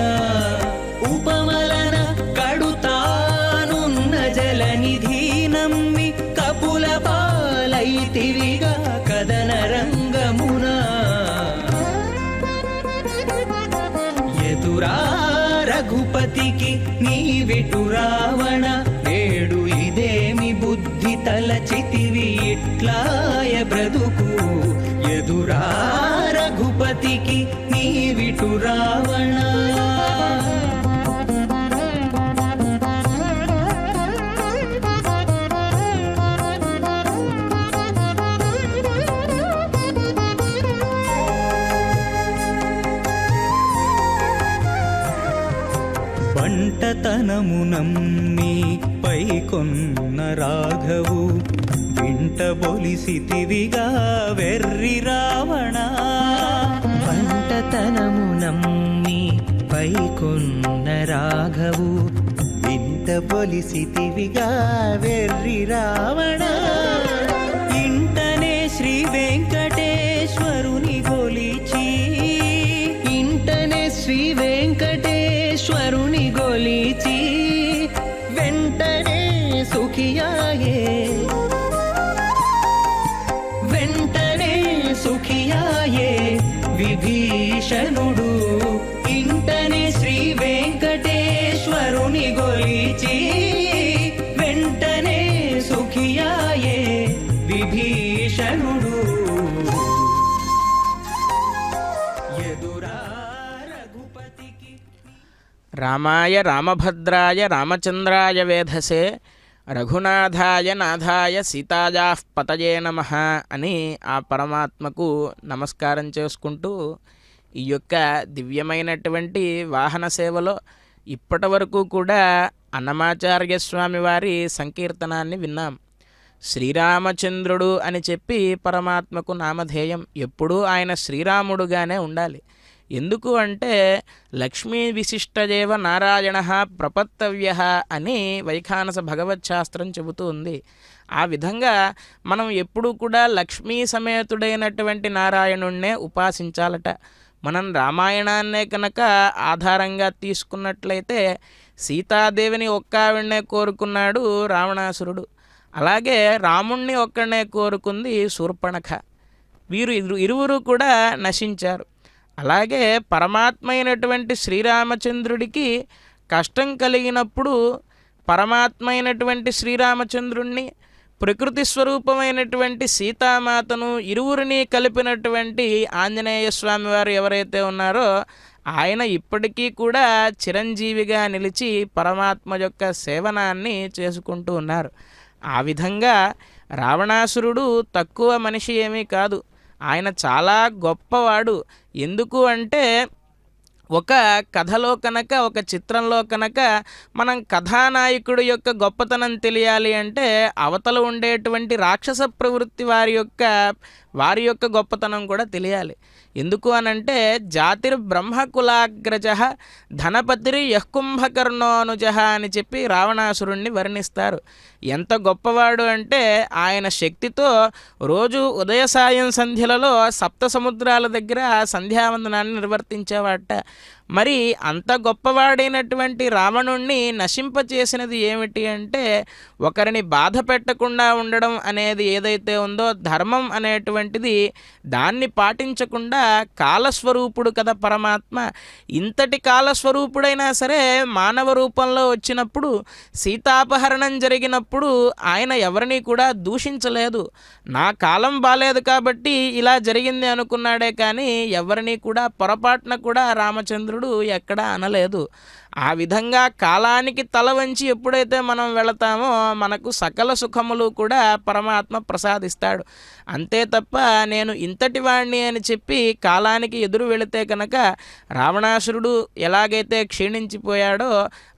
ఉపమలన కడుతానున్న జలనిధి నమ్మి కపుల పాలైతివిగా కదన రంగమున ఎదురా రఘుపతికి నీవిటు రావణ నేడు ఇదేమి బుద్ధి తలచితివి ఇట్లాయ బ్రతుకు ఎదురా రఘుపతికి నీవిటు రావణ బంటతనము నమ్మి పైకొన్న రాఘవు వింట బొలిసితివిగా వెర్రి రావణ బంటతనము నమ్మి పైకొన్న రాఘవు వింట బొలిసితివిగా వెర్రి రావణ ఇంటనే శ్రీ వెంకటేశ్వరుని గొలిచి ఇంటనే శ్రీ వెంకటేశ్వరుని గొలిచి వెంటనే సుఖియాయే వెంటనే సుఖియాయే విభీషణుడు ఇంటనే శ్రీ వెంకటేశ్వరుని గొలిచి వెంటనే సుఖియాయే విభీషణుడు రామాయ రామభద్రాయ రామచంద్రాయ వేధసే రఘునాథాయ నాథాయ సీతాజా పతయే నమః అని ఆ పరమాత్మకు నమస్కారం చేసుకుంటూ ఈ యొక్క దివ్యమైనటువంటి వాహన సేవలో ఇప్పటి వరకు కూడా అన్నమాచార్య స్వామి వారి సంకీర్తనాన్ని విన్నాం. శ్రీరామచంద్రుడు అని చెప్పి పరమాత్మకు నామధేయం. ఎప్పుడూ ఆయన శ్రీరాముడుగానే ఉండాలి. ఎందుకు అంటే లక్ష్మీ విశిష్టదేవ నారాయణ ప్రపత్తవ్య అని వైఖానస భగవచ్శాస్త్రం చెబుతూ ఉంది. ఆ విధంగా మనం ఎప్పుడూ కూడా లక్ష్మీ సమేతుడైనటువంటి నారాయణుణ్ణే ఉపాసించాలట. మనం రామాయణాన్నే కనుక ఆధారంగా తీసుకున్నట్లయితే సీతాదేవిని ఒక్కావిడనే కోరుకున్నాడు రావణాసురుడు. అలాగే రాముణ్ణి ఒక్కడనే కోరుకుంది శూర్పణఖ. వీరు ఇరువురు కూడా నశించారు. అలాగే పరమాత్మ అయినటువంటి శ్రీరామచంద్రుడికి కష్టం కలిగినప్పుడు పరమాత్మ అయినటువంటి శ్రీరామచంద్రుణ్ణి, ప్రకృతి స్వరూపమైనటువంటి సీతామాతను ఇరువురిని కలిపినటువంటి ఆంజనేయ స్వామి వారు ఎవరైతే ఉన్నారో ఆయన ఇప్పటికీ కూడా చిరంజీవిగా నిలిచి పరమాత్మ యొక్క సేవనాన్ని చేసుకుంటూ ఉన్నారు. ఆ విధంగా రావణాసురుడు తక్కువ మనిషి ఏమీ కాదు. ఆయన చాలా గొప్పవాడు. ఎందుకు అంటే ఒక కథలో కనుక, ఒక చిత్రంలో కనుక మనం కథానాయకుడు యొక్క గొప్పతనం తెలియాలి అంటే అవతల ఉండేటువంటి రాక్షస ప్రవృత్తి వారి యొక్క గొప్పతనం కూడా తెలియాలి. ఎందుకు అనంటే జాతిర్బ్రహ్మకులాగ్రజ ధనపతిరి యఃకుంభకర్ణోనుజ అని చెప్పి రావణాసురుణ్ణి వర్ణిస్తారు. ఎంత గొప్పవాడు అంటే ఆయన శక్తితో రోజు ఉదయ సాయం సంధ్యలలో సప్త సముద్రాల దగ్గర సంధ్యావందనాన్ని నిర్వర్తించేవాట. మరి అంత గొప్పవాడైనటువంటి రావణుణ్ణి నశింపచేసినది ఏమిటి అంటే ఒకరిని బాధ పెట్టకుండా ఉండడం అనేది ఏదైతే ఉందో ధర్మం అనేటువంటిది, దాన్ని పాటించకుండా కాలస్వరూపుడు కదా పరమాత్మ. ఇంతటి కాలస్వరూపుడైనా సరే మానవ రూపంలో వచ్చినప్పుడు, సీతాపహరణం జరిగినప్పుడు ఆయన ఎవరిని కూడా దూషించలేదు. నా కాలం బాలేదు కాబట్టి ఇలా జరిగింది అనుకున్నాడే కానీ ఎవరిని కూడా పొరపాటున కూడా రామచంద్రుడు ఎక్కడా అనలేదు. ఆ విధంగా కాలానికి తల వంచి ఎప్పుడైతే మనం వెళతామో మనకు సకల సుఖములు కూడా పరమాత్మ ప్రసాదిస్తాడు. అంతే తప్ప నేను ఇంతటి వాణ్ణి అని చెప్పి కాలానికి ఎదురు వెళితే కనుక రావణాసురుడు ఎలాగైతే క్షీణించిపోయాడో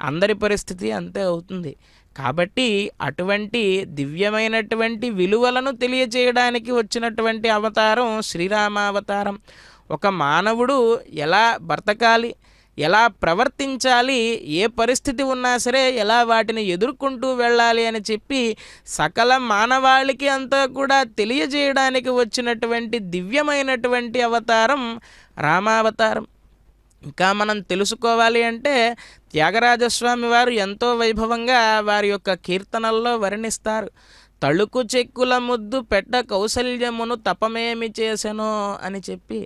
అందరి పరిస్థితి అంతే అవుతుంది. కాబట్టి అటువంటి దివ్యమైనటువంటి విలువలను తెలియజేయడానికి వచ్చినటువంటి అవతారం శ్రీరామావతారం. ఒక మానవుడు ఎలా బ్రతకాలి, ఎలా ప్రవర్తించాలి, ఏ పరిస్థితి ఉన్నా సరే ఎలా వాటిని ఎదుర్కొంటూ వెళ్ళాలి అని చెప్పి సకల మానవాళికి అంతా కూడా తెలియజేయడానికి వచ్చినటువంటి దివ్యమైనటువంటి అవతారం రామావతారం. ఇంకా మనం తెలుసుకోవాలి అంటే త్యాగరాజస్వామి వారు ఎంతో వైభవంగా వారి యొక్క కీర్తనల్లో వర్ణిస్తారు. తళుకు చెక్కుల ముద్దు పెట్ట కౌసల్యమును తపమేమి చేసెనో అని చెప్పి.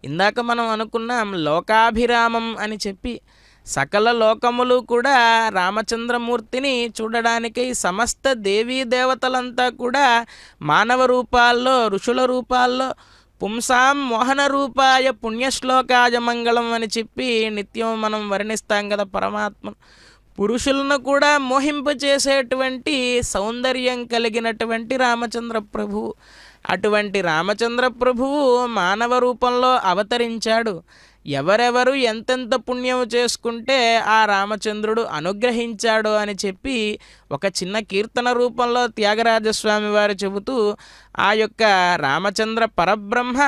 ఇందాక మనం అనుకున్నాం లోకాభిరామం అని చెప్పి. సకల లోకములు కూడా రామచంద్రమూర్తిని చూడడానికై సమస్త దేవీ దేవతలంతా కూడా మానవ రూపాల్లో, ఋషుల రూపాల్లో పుంసాం మోహన రూపాయ పుణ్యశ్లోకాయ మంగళం అని చెప్పి నిత్యం మనం వర్ణిస్తాం కదా పరమాత్మ. పురుషులను కూడా మోహింపచేసేటువంటి సౌందర్యం కలిగినటువంటి రామచంద్ర ప్రభువు. అటువంటి రామచంద్ర ప్రభువు మానవ రూపంలో అవతరించాడు. ఎవరెవరు ఎంతెంత పుణ్యం చేసుకుంటే ఆ రామచంద్రుడు అనుగ్రహించాడో అని చెప్పి ఒక చిన్న కీర్తన రూపంలో త్యాగరాజస్వామి వారు చెబుతూ ఆ యొక్క రామచంద్ర పరబ్రహ్మ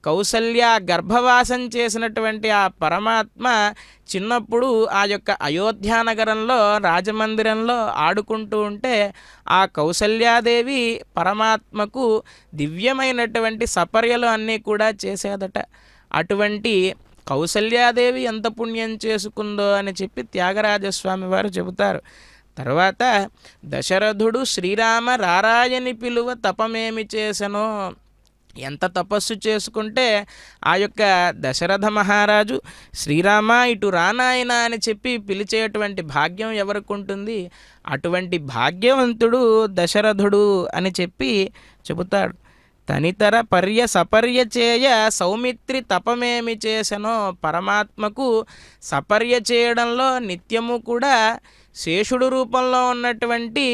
కౌసల్య గర్భవాసం చేసినటువంటి ఆ పరమాత్మ చిన్నప్పుడు ఆ యొక్క అయోధ్యానగరంలో రాజమందిరంలో ఆడుకుంటూ ఉంటే ఆ కౌసల్యాదేవి పరమాత్మకు దివ్యమైనటువంటి సపర్యలు అన్నీ కూడా చేసేదట. అటువంటి కౌసల్యాదేవి ఎంత పుణ్యం చేసుకుందో అని చెప్పి త్యాగరాజస్వామి వారు చెబుతారు. తర్వాత దశరథుడు శ్రీరామ రారాయని పిలువ తపమేమి చేసెనో. ఎంత తపస్సు చేసుకుంటే ఆ యొక్క దశరథ మహారాజు శ్రీరామ ఇటు రానాయన అని చెప్పి పిలిచేటువంటి భాగ్యం ఎవరికి ఉంటుంది? అటువంటి భాగ్యవంతుడు దశరథుడు అని చెప్పి చెబుతాడు. తనితర సపర్య చేయ సౌమిత్రి తపమేమి చేసెనో. పరమాత్మకు సపర్య చేయడంలో నిత్యము కూడా శేషుడు రూపంలో ఉన్నటువంటి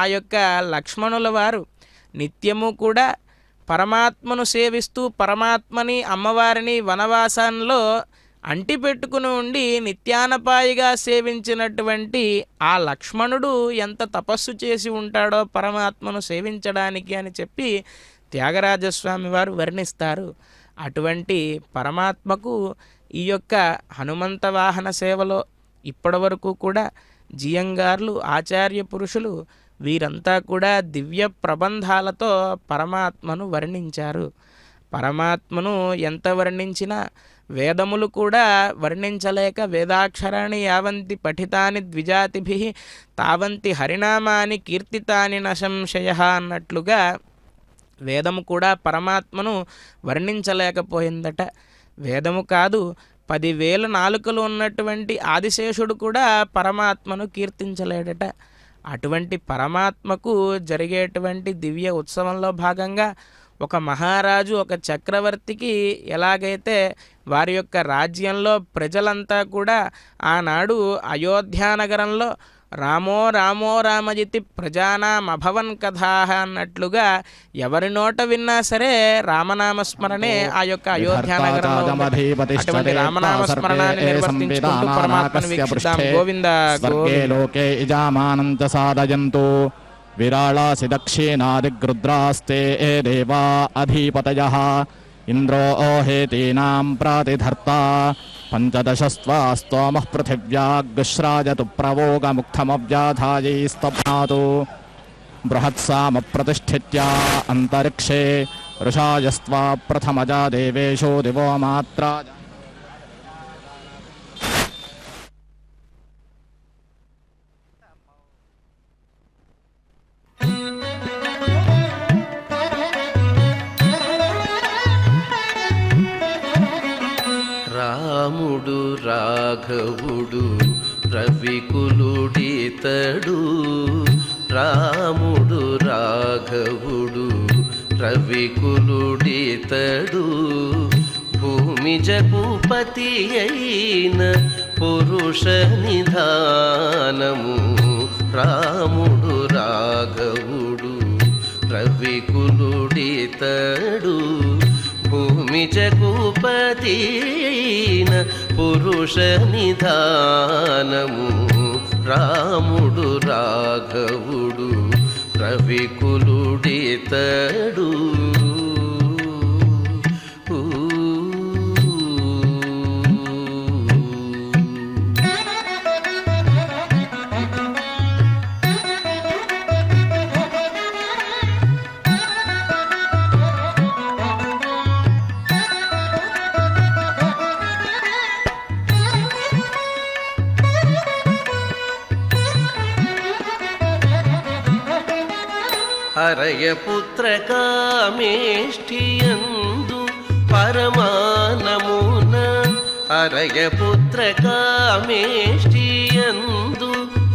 ఆ యొక్క లక్ష్మణుల వారు నిత్యము కూడా పరమాత్మను సేవిస్తూ పరమాత్మని అమ్మవారిని వనవాసంలో అంటిపెట్టుకుని ఉండి నిత్యానపాయిగా సేవించినటువంటి ఆ లక్ష్మణుడు ఎంత తపస్సు చేసి ఉంటాడో పరమాత్మను సేవించడానికి అని చెప్పి త్యాగరాజస్వామి వారు వర్ణిస్తారు. అటువంటి పరమాత్మకు ఈ యొక్క హనుమంత వాహన సేవలో ఇప్పటివరకు కూడా జియంగార్లు ఆచార్య పురుషులు వీరంతా కూడా దివ్య ప్రబంధాలతో పరమాత్మను వర్ణించారు. పరమాత్మను ఎంత వర్ణించినా వేదములు కూడా వర్ణించలేక వేదాక్షరాన్ని యావంతి పఠితాని ద్విజాతిభి తావంతి హరినామాని కీర్తితాని నశంశయ అన్నట్లుగా వేదము కూడా పరమాత్మను వర్ణించలేకపోయిందట. వేదము కాదు 10,000 నాలుకలు ఉన్నటువంటి ఆదిశేషుడు కూడా పరమాత్మను కీర్తించలేడట. అటువంటి పరమాత్మకు జరిగేటువంటి దివ్య ఉత్సవంలో భాగంగా ఒక మహారాజు ఒక చక్రవర్తికి ఎలాగైతే వారి యొక్క రాజ్యంలో ప్రజలంతా కూడా ఆనాడు అయోధ్యానగరంలో రామో రామో రామజితి ప్రజానామభవన్ కథా అన్నట్లుగా ఎవరి నోట విన్నా సరే రామనామస్మరణే ఆ యొక్క అయోధ్యానగరంలో. అటువంటి రామనామస్మరణాన్ని నిర్వర్తించుకుంటూ పరమాత్మను వీక్షిద్దాం. గోవింద సాధయంతు విరాళాసి దక్షిణాదిగ్రుద్రాస్తే దేవా అధీపతయః ఇంద్రో హేతీనాం ప్రాతిధర్త పంచదశస్త్వాస్తోమః పృథివ్యాగ్శ్రాజతు ప్రవోగముక్తమవ్యాధాయైస్తభ్నాతు బృహత్సామ ప్రతిష్ఠిత్య అంతరిక్షే ఋషాయస్త్వా ప్రథమజా దేవేషు దివో మాత్రా. రాముడు రాఘవుడు రవికులుడితడు, రాముడు రాఘవుడు రవికులుడితడు, భూమి జగుపతి అయిన పురుష నిధానము. రాముడు రాఘవుడు రవికులుడితడు, భూమి జగుపతిన పురుష నిధానము. రాముడు రాఘవుడు రవికులుడితడు. హరయపుత్ర కామేష్ఠియందు పరమానమున, హరయపుత్ర కామేష్ఠియందు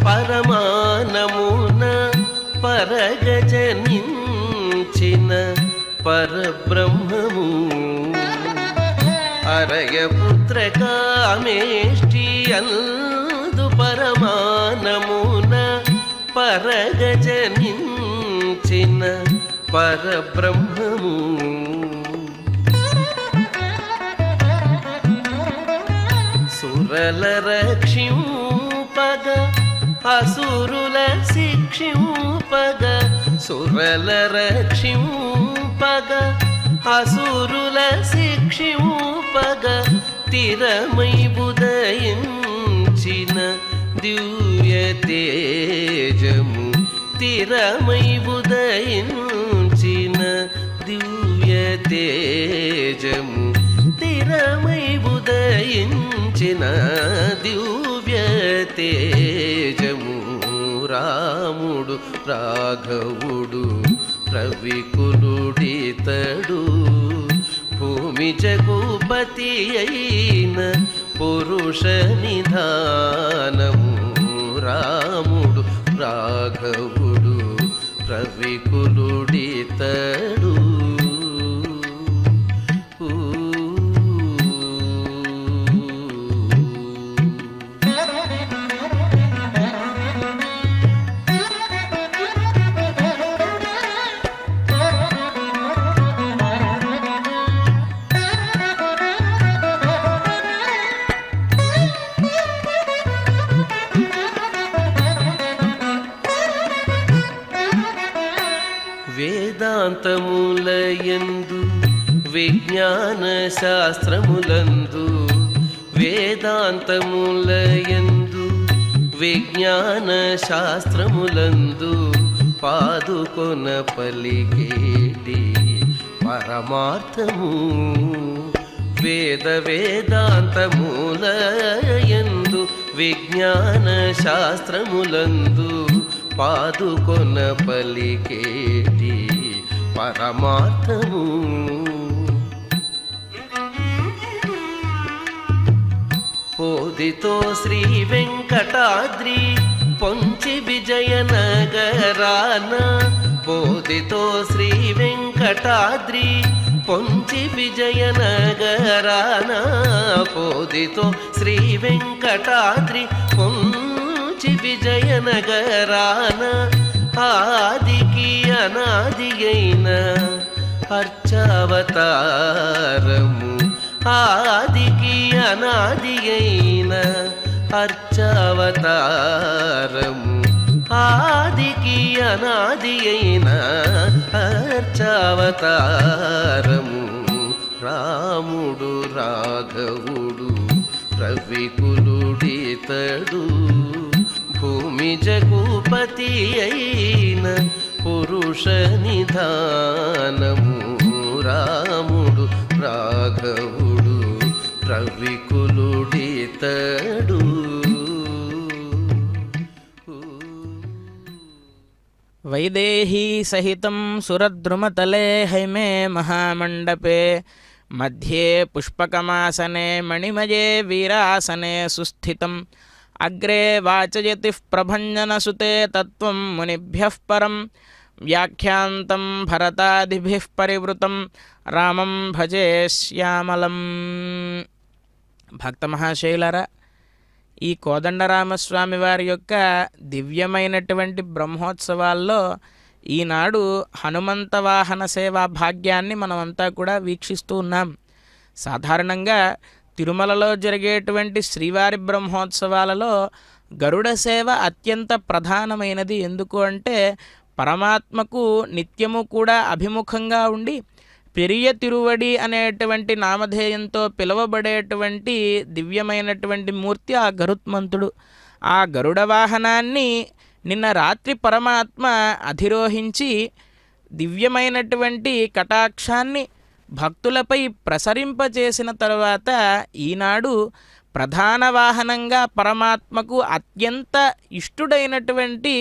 పరమానమున, పరగజనించిన పరబ్రహ్మము. హరయపుత్ర కామేష్ఠియందు పరమానమున, పరగజనించిన పరబ్రహ్మము. సురల రక్షింపగ అసురుల శిక్షింపగ, సురల రక్షింపగ అసురుల శిక్షింపగ, తిరమై ఉదయించిన దివ్య తేజము. తిరమై ఉదయించిన దివ్య తేజము, తిరమై ఉదయించిన దివ్య తేజము. రాముడు రాఘవుడు రవికులుడితడు, భూమి జగుపతి అయిన పురుష నిధానము. రాముడు రాఘవుడు రవికులుడితడు. వేదాంతములయందు విజ్ఞాన శాస్త్రములందు వేదాంతములయందు విజ్ఞాన శాస్త్రములందు పాదుకొన పలికేటి పరమార్థము వేదాంతములయందు విజ్ఞాన శాస్త్రములందు పాదుకొన పలికేటి పరమార్థము పోదితో శ్రీ వెంకటాద్రి పొంచి విజయనగరాన పోదితో శ్రీ వెంకటాద్రి పొంచి విజయనగరాన పోదితో శ్రీ వెంకటాద్రి పొంచి విజయనగరాన ఆదికి అనాది అయిన అర్చావతారము ఆదికి అనాది అయిన అర్చావతారము ఆదికి అనాది అయిన అర్చావతారము రాముడు రాఘవుడు రవికులుడితడు భూమి జగుపతి అయిన పురుష నిధానము రాముడు రాఘవుడు రవికులుడితడు వైదేహీ సహితం సురద్రుమతలే హైమే మహామండపే మధ్యే పుష్పకమాసనే మణిమయే వీరాసనే సుస్థితం అగ్రే వాచయతి ప్రభంజనసుతే తత్వం మునిభ్యః పరం వ్యాఖ్యాంతం భరతాదిభిః పరివృతం రామం భజే శ్యామలం. భక్త మహాశైలరా, ఈ కోదండరామస్వామి వారి యొక్క దివ్యమైనటువంటి బ్రహ్మోత్సవాల్లో ఈనాడు హనుమంత వాహన సేవా భాగ్యాన్ని మనమంతా కూడా వీక్షిస్తూ ఉన్నాం. సాధారణంగా తిరుమలలో జరిగేటువంటి శ్రీవారి బ్రహ్మోత్సవాలలో గరుడ సేవ అత్యంత ప్రధానమైనది. ఎందుకు అంటే పరమాత్మకు నిత్యము కూడా అభిముఖంగా ఉండి పెరియ తిరువడి అనేటువంటి నామధేయంతో పిలువబడేటువంటి దివ్యమైనటువంటి మూర్తి ఆ గరుత్మంతుడు. ఆ గరుడ వాహనాన్ని నిన్న రాత్రి పరమాత్మ అధిరోహించి దివ్యమైనటువంటి కటాక్షాన్ని భక్తులపై ప్రసరింపచేసిన తరువాత ఈనాడు ప్రధాన వాహనంగా పరమాత్మకు అత్యంత ఇష్టుడైనటువంటి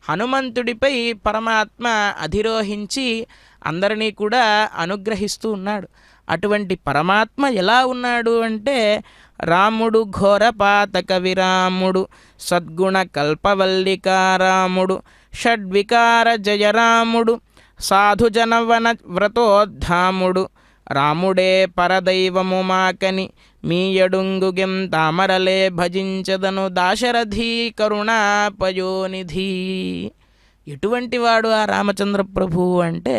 హనుమంతుడిపై పరమాత్మ అధిరోహించి అందరినీ కూడా అనుగ్రహిస్తూ ఉన్నాడు. అటువంటి పరమాత్మ ఎలా ఉన్నాడు అంటే రాముడు ఘోరపాతక విరాముడు సద్గుణ కల్పవల్లికారాముడు షడ్వికార జయరాముడు సాధుజనవన వ్రతోద్ధాముడు రాముడే పరదైవము మాకని మీ ఎడుంగుగెం తామరలే భజించదను దాశరథీ కరుణాపయోనిధి. ఎటువంటి వాడు ఆ రామచంద్ర ప్రభువు అంటే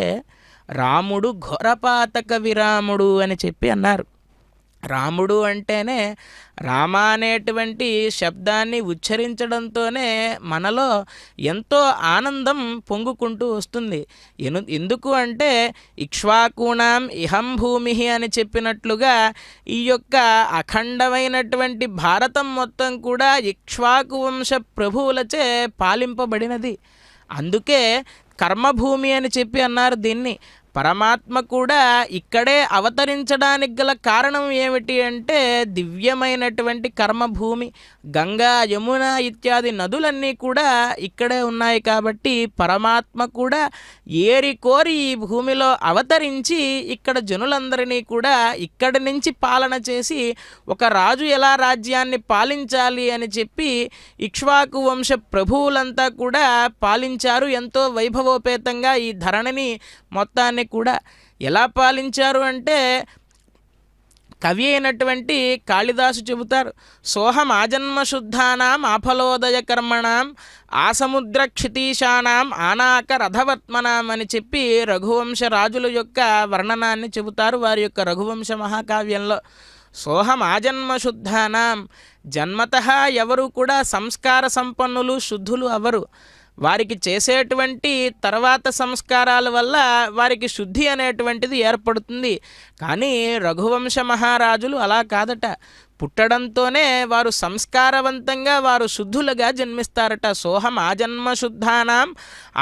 రాముడు ఘోరపాతక విరాముడు అని చెప్పి అన్నారు. రాముడు అంటేనే రామ అనేటువంటి శబ్దాన్ని ఉచ్చరించడంతోనే మనలో ఎంతో ఆనందం పొంగుకుంటూ వస్తుంది. ఎందుకు అంటే ఇక్ష్వాకూణాం ఇహం భూమి అని చెప్పినట్లుగా ఈ యొక్క అఖండమైనటువంటి భారతం మొత్తం కూడా ఇక్ష్వాకు వంశ ప్రభువులచే పాలింపబడినది. అందుకే కర్మభూమి అని చెప్పి అన్నారు దీన్ని. పరమాత్మ కూడా ఇక్కడే అవతరించడానికి గల కారణం ఏమిటి అంటే దివ్యమైనటువంటి కర్మభూమి. గంగా యమున ఇత్యాది నదులన్నీ కూడా ఇక్కడే ఉన్నాయి. కాబట్టి పరమాత్మ కూడా ఏరి కోరి ఈ భూమిలో అవతరించి ఇక్కడ జనులందరినీ కూడా ఇక్కడి నుంచి పాలన చేసి ఒక రాజు ఎలా రాజ్యాన్ని పాలించాలి అని చెప్పి ఇక్ష్వాకు వంశ ప్రభువులంతా కూడా పాలించారు. ఎంతో వైభవోపేతంగా ఈ ధరణిని మొత్తాన్ని కూడా ఎలా పాలించారు అంటే కవి అయినటువంటి కాళిదాసు చెబుతారు, సోహం ఆజన్మశుద్ధానాం ఆఫలోదయ కర్మణాం ఆసముద్ర క్షితీశానాం ఆనాక రథవర్త్మనాం అని చెప్పి రఘువంశ రాజుల యొక్క వర్ణనాన్ని చెబుతారు వారి యొక్క రఘువంశ మహాకావ్యంలో. సోహం ఆజన్మశుద్ధానాం, జన్మతః ఎవరు కూడా సంస్కార సంపన్నులు శుద్ధులు అవరు. వారికి చేసేటువంటి తర్వాత సంస్కారాల వల్ల వారికి శుద్ధి అనేటువంటిది ఏర్పడుతుంది. కానీ రఘువంశ మహారాజులు అలా కాదట. పుట్టడంతోనే వారు సంస్కారవంతంగా వారు శుద్ధులుగా జన్మిస్తారట. సోహం ఆజన్మ శుద్ధానాం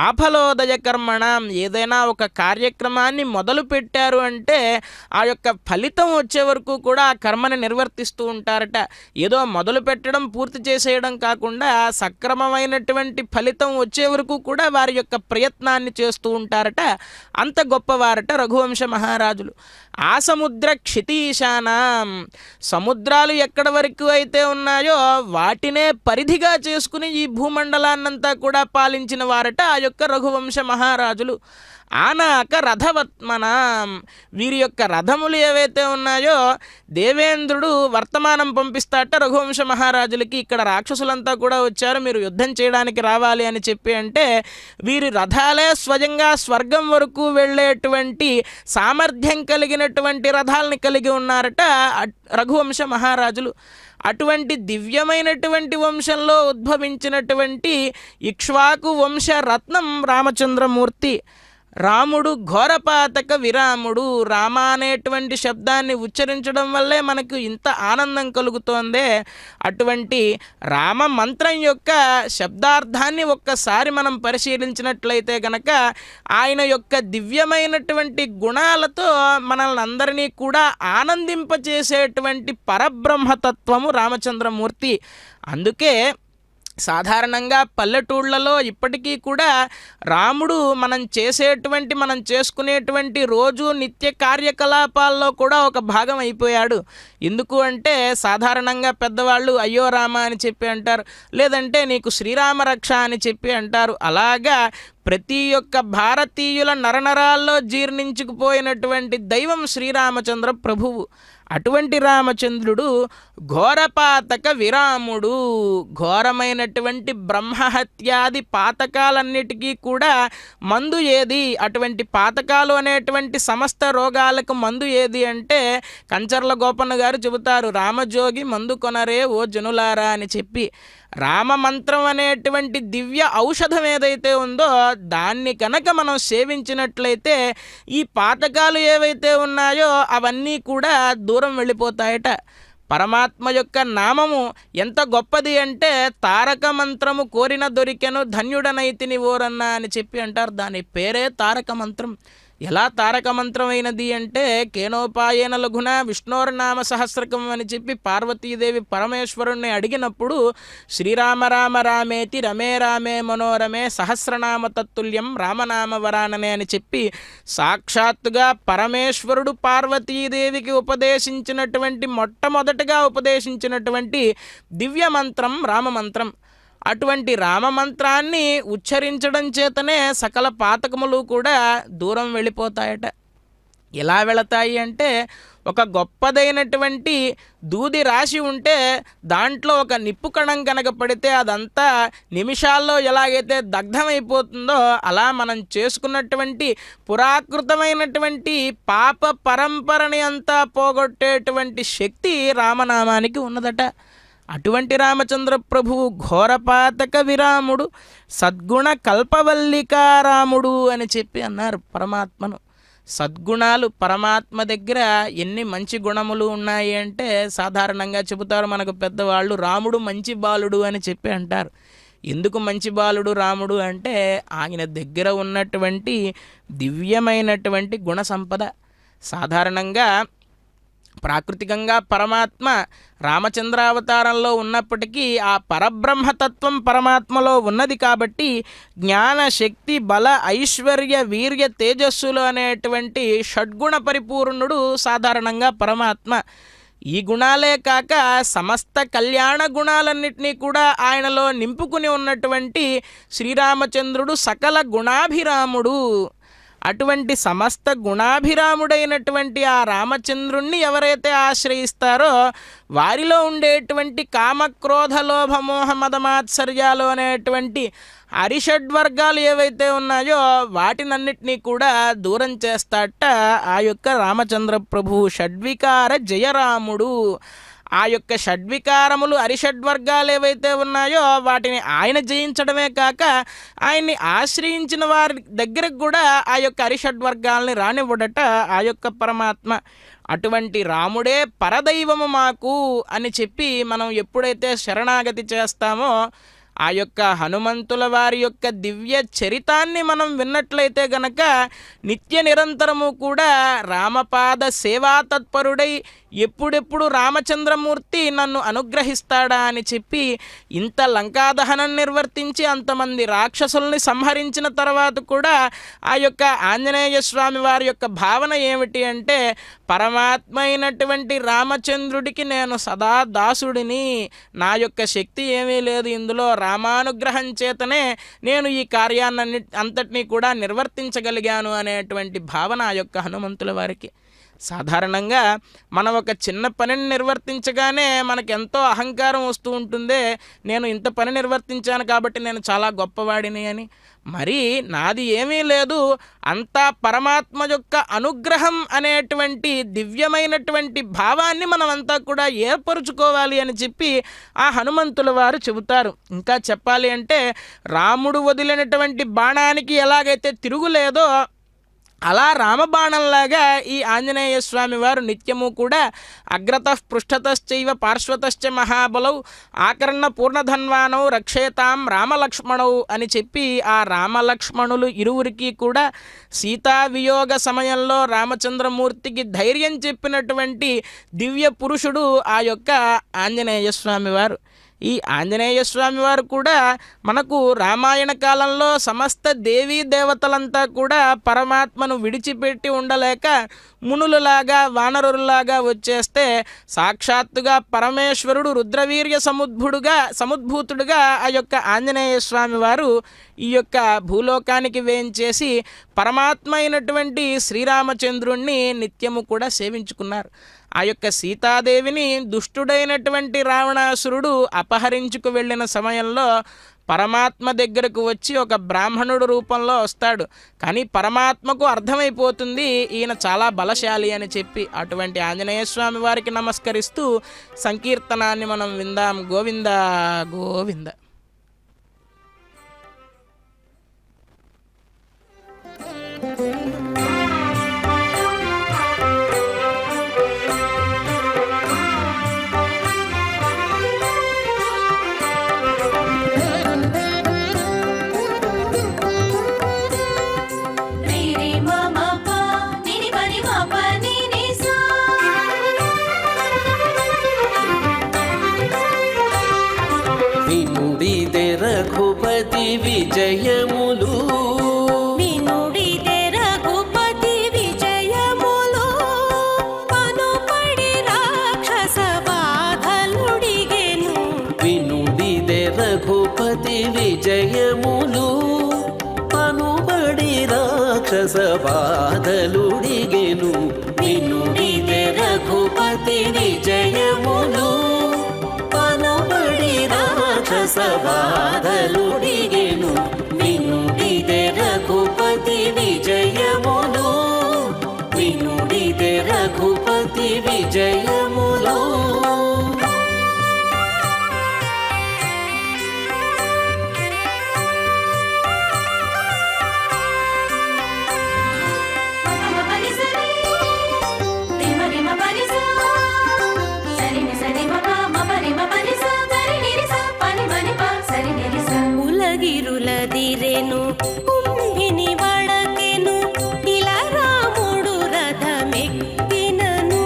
ఆఫలోదయ కర్మణం. ఏదైనా ఒక కార్యక్రమాన్ని మొదలు పెట్టారు అంటే ఆ యొక్క ఫలితం వచ్చే వరకు కూడా ఆ కర్మని నిర్వర్తిస్తూ ఉంటారట. ఏదో మొదలు పెట్టడం పూర్తి చేసేయడం కాకుండా సక్రమమైనటువంటి ఫలితం వచ్చే వరకు కూడా వారి యొక్క ప్రయత్నాన్ని చేస్తూ ఉంటారట. అంత గొప్పవారట రఘువంశ మహారాజులు. ఆ సముద్ర క్షితీశానాం. సముద్రాలు ఎక్కడ వరకు అయితే ఉన్నాయో వాటినే పరిధిగా చేసుకుని ఈ భూమండలాన్నంతా కూడా పాలించిన వారట ఆ యొక్క రఘువంశ మహారాజులు. ఆనాక రథవత్మనాం. వీరి యొక్క రథములు ఏవైతే ఉన్నాయో దేవేంద్రుడు వర్తమానం పంపిస్తాట రఘువంశ మహారాజులకి, ఇక్కడ రాక్షసులంతా కూడా వచ్చారు, మీరు యుద్ధం చేయడానికి రావాలి అని చెప్పి. అంటే వీరి రథాలే స్వయంగా స్వర్గం వరకు వెళ్ళేటువంటి సామర్థ్యం కలిగినటువంటి రథాలని కలిగి ఉన్నారట రఘువంశ మహారాజులు. అటువంటి దివ్యమైనటువంటి వంశంలో ఉద్భవించినటువంటి ఇక్ష్వాకు వంశ రత్నం రామచంద్రమూర్తి. రాముడు ఘోరపాతక విరాముడు. రామ అనేటువంటి శబ్దాన్ని ఉచ్చరించడం వల్లే మనకు ఇంత ఆనందం కలుగుతోందే. అటువంటి రామ మంత్రం యొక్క శబ్దార్థాన్ని ఒక్కసారి మనం పరిశీలించినట్లయితే గనక ఆయన యొక్క దివ్యమైనటువంటి గుణాలతో మనల్ని అందరినీ కూడా ఆనందింపచేసేటువంటి పరబ్రహ్మతత్వము రామచంద్రమూర్తి. అందుకే సాధారణంగా పల్లెటూళ్ళలో ఇప్పటికీ కూడా రాముడు మనం చేసుకునేటువంటి రోజు నిత్య కార్యకలాపాల్లో కూడా ఒక భాగం అయిపోయాడు. ఎందుకు అంటే సాధారణంగా పెద్దవాళ్ళు అయ్యో రామ అని చెప్పి అంటారు, లేదంటే నీకు శ్రీరామ రక్ష అని చెప్పి అంటారు. అలాగా ప్రతి ఒక్క భారతీయుల నరనరాల్లో జీర్ణించుకుపోయినటువంటి దైవం శ్రీరామచంద్ర ప్రభువు. అటువంటి రామచంద్రుడు ఘోరపాతక విరాముడు. ఘోరమైనటువంటి బ్రహ్మహత్యాది పాతకాలన్నిటికీ కూడా మందు ఏది, అటువంటి పాతకాలు అనేటువంటి సమస్త రోగాలకు మందు ఏది అంటే కంచర్ల గోపన్న గారు చెబుతారు, రామజోగి మందు కొనరే ఓ జనులారా అని చెప్పి. రామ మంత్రం అనేటువంటి దివ్య ఔషధం ఏదైతే ఉందో దాన్ని కనుక మనం సేవించినట్లయితే ఈ పాతకాలు ఏవైతే ఉన్నాయో అవన్నీ కూడా దూరం వెళ్ళిపోతాయట. పరమాత్మ యొక్క నామము ఎంత గొప్పది అంటే తారక మంత్రము కోరిన దొరికెను ధన్యుడనైతిని ఓరన్నా అని చెప్పి అంటారు. దాని పేరే తారక మంత్రం. ఎలా తారక మంత్రమైనది అంటే కేనోపాయేన లఘున విష్ణోర్నామ సహస్రకం అని చెప్పి పార్వతీదేవి పరమేశ్వరుణ్ణి అడిగినప్పుడు శ్రీరామ రామ రామేతి రమే రామే మనోరమే సహస్రనామ తత్తుల్యం రామనామ వరాననే అని చెప్పి సాక్షాత్తుగా పరమేశ్వరుడు పార్వతీదేవికి మొట్టమొదటిగా ఉపదేశించినటువంటి దివ్య మంత్రం రామమంత్రం. అటువంటి రామమంత్రాన్ని ఉచ్చరించడం చేతనే సకల పాతకములు కూడా దూరం వెళ్ళిపోతాయట. ఎలా వెళతాయి అంటే ఒక గొప్పదైనటువంటి దూది రాశి ఉంటే దాంట్లో ఒక నిప్పు కణం కనుక పడితే అదంతా నిమిషాల్లో ఎలాగైతే దగ్ధమైపోతుందో అలా మనం చేసుకున్నటువంటి పురాకృతమైనటువంటి పాప పరంపరని అంతా పోగొట్టేటువంటి శక్తి రామనామానికి ఉన్నదట. అటువంటి రామచంద్ర ప్రభువు ఘోరపాతక విరాముడు, సద్గుణ కల్పవల్లికారాముడు అని చెప్పి అన్నారు పరమాత్మను. సద్గుణాలు పరమాత్మ దగ్గర ఎన్ని మంచి గుణములు ఉన్నాయి అంటే సాధారణంగా చెబుతారు మనకు పెద్దవాళ్ళు, రాముడు మంచి బాలుడు అని చెప్పి అంటారు. ఎందుకు మంచి బాలుడు రాముడు అంటే ఆయన దగ్గర ఉన్నటువంటి దివ్యమైనటువంటి గుణ సంపద. సాధారణంగా ప్రాకృతికంగా పరమాత్మ రామచంద్రావతారంలో ఉన్నప్పటికీ ఆ పరబ్రహ్మతత్వం పరమాత్మలో ఉన్నది కాబట్టి జ్ఞాన శక్తి బల ఐశ్వర్య వీర్య తేజస్సులు అనేటువంటి షడ్గుణ పరిపూర్ణుడు సాధారణంగా పరమాత్మ. ఈ గుణాలే కాక సమస్త కళ్యాణ గుణాలన్నింటినీ కూడా ఆయనలో నింపుకుని ఉన్నటువంటి శ్రీరామచంద్రుడు సకల గుణాభిరాముడు. అటువంటి సమస్త గుణాభిరాముడైనటువంటి ఆ రామచంద్రుణ్ణి ఎవరైతే ఆశ్రయిస్తారో వారిలో ఉండేటువంటి కామక్రోధ లోభ మోహ మదమాత్సర్యాలు అనేటువంటి అరిషడ్వర్గాలు ఏవైతే ఉన్నాయో వాటినన్నిటినీ కూడా దూరం చేస్తాట ఆ యొక్క రామచంద్ర ప్రభువు. షడ్వికార జయరాముడు. ఆ యొక్క షడ్వికారములు అరిషడ్వర్గాలు ఏవైతే ఉన్నాయో వాటిని ఆయన జయించడమే కాక ఆయన్ని ఆశ్రయించిన వారి దగ్గరకు కూడా ఆ యొక్క అరిషడ్వర్గాల్ని రానివ్వడట ఆ యొక్క పరమాత్మ. అటువంటి రాముడే పరదైవము మాకు అని చెప్పి మనం ఎప్పుడైతే శరణాగతి చేస్తామో ఆ యొక్క హనుమంతుల వారి యొక్క దివ్య చరితాన్ని మనం విన్నట్లయితే గనక నిత్య నిరంతరము కూడా రామపాద సేవా తత్పరుడై ఎప్పుడెప్పుడు రామచంద్రమూర్తి నన్ను అనుగ్రహిస్తాడా అని చెప్పి ఇంత లంకాదహనం నిర్వర్తించి అంతమంది రాక్షసుల్ని సంహరించిన తర్వాత కూడా ఆ యొక్క ఆంజనేయ స్వామి వారి యొక్క భావన ఏమిటి అంటే పరమాత్మ అయినటువంటి రామచంద్రుడికి నేను సదా దాసుడిని, నా యొక్క శక్తి ఏమీ లేదు, ఇందులో రామానుగ్రహం చేతనే నేను ఈ కార్యాన్ని అంతటినీ కూడా నిర్వర్తించగలిగాను అనేటువంటి భావన ఆ యొక్క హనుమంతుల వారికి. సాధారణంగా మనం ఒక చిన్న పనిని నిర్వర్తించగానే మనకు ఎంతో అహంకారం వస్తూ ఉంటుందే, నేను ఇంత పని నిర్వర్తించాను కాబట్టి నేను చాలా గొప్పవాడిని అని. మరి నాది ఏమీ లేదు, అంతా పరమాత్మ యొక్క అనుగ్రహం అనేటువంటి దివ్యమైనటువంటి భావాన్ని మనమంతా కూడా ఏర్పరుచుకోవాలి అని చెప్పి ఆ హనుమంతుల వారు చెబుతారు. ఇంకా చెప్పాలి అంటే రాముడు వదిలినటువంటి బాణానికి ఎలాగైతే తిరుగులేదో అలా రామబాణంలాగా ఈ ఆంజనేయ స్వామి వారు నిత్యము కూడా అగ్రతః పృష్ఠతశ్చైవ పార్శ్వతశ్చ మహాబలౌ ఆకర్ణ పూర్ణధన్వానౌ రక్షేతాం రామలక్ష్మణౌ అని చెప్పి ఆ రామలక్ష్మణులు ఇరువురికి కూడా సీతా వియోగ సమయంలో రామచంద్రమూర్తికి ధైర్యం చెప్పినటువంటి దివ్య పురుషుడు ఆ యొక్క ఆంజనేయ స్వామి వారు. ఈ ఆంజనేయ స్వామి వారు కూడా మనకు రామాయణ కాలంలో సమస్త దేవీ దేవతలంతా కూడా పరమాత్మను విడిచిపెట్టి ఉండలేక మునులలాగా వానరులాగా వచ్చేస్తే సాక్షాత్తుగా పరమేశ్వరుడు రుద్రవీర్య సముద్భూతుడుగా ఆ యొక్క ఆంజనేయ స్వామి వారు ఈ యొక్క భూలోకానికి వేయించేసి పరమాత్మ అయినటువంటి శ్రీరామచంద్రుణ్ణి నిత్యము కూడా సేవించుకున్నారు. ఆ యొక్క సీతాదేవిని దుష్టుడైనటువంటి రావణాసురుడు అపహరించుకు వెళ్ళిన సమయంలో పరమాత్మ దగ్గరకు వచ్చి ఒక బ్రాహ్మణుడు రూపంలో వస్తాడు. కానీ పరమాత్మకు అర్థమైపోతుంది ఈయన చాలా బలశాలి అని చెప్పి. అటువంటి ఆంజనేయ స్వామి వారికి నమస్కరిస్తూ సంకీర్తనాన్ని మనం విందాం. గోవింద గోవింద. రఘుపతి విజయములు వినుడిదే రఘుపతి విజయములు పనుపడి రాక్షస బాధలుడిగెను. వినుడిదే రఘుపతి విజయములు పనుబడి రాక్షస బాధలుడిగెను. వినుడిదే రఘుపతి విజయములు రాక్షస బాధలుడిగెను. వినుడిదే రఘుపతి విజయములు వినుడిదే రఘుపతి విజయములు. ఉలగిరులదిరెను కుంభిని వడకెను ఇలా రాముడు రథమెక్కినను.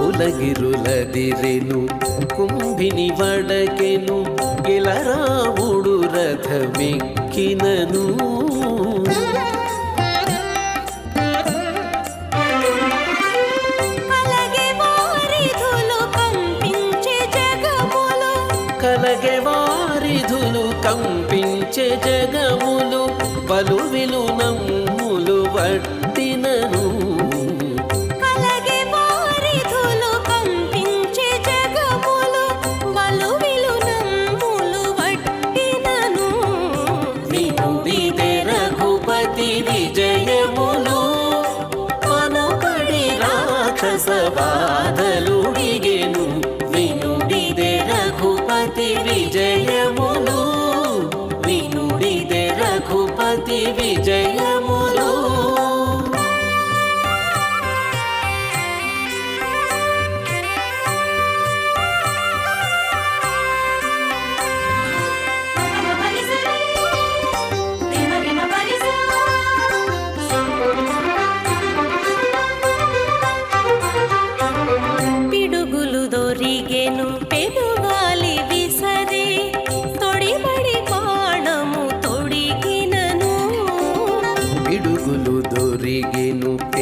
ఉలగిరులదిరెను కుంభిని వడకెను ఇలా రాముడు రథమెక్కినను. కలగే వారిధులు కంపించే జగములు కలగే వారిధులు కంపించే జగములు బలు విలు నమ్ములు వట్టినను. కలగే వారిధులు కంపించే జగములు బలు విలు నమ్ములు వట్టినను. వినుడిదే రఘుపతి విజయములు పనుపడి రాక్షస బాధలుడిగెను.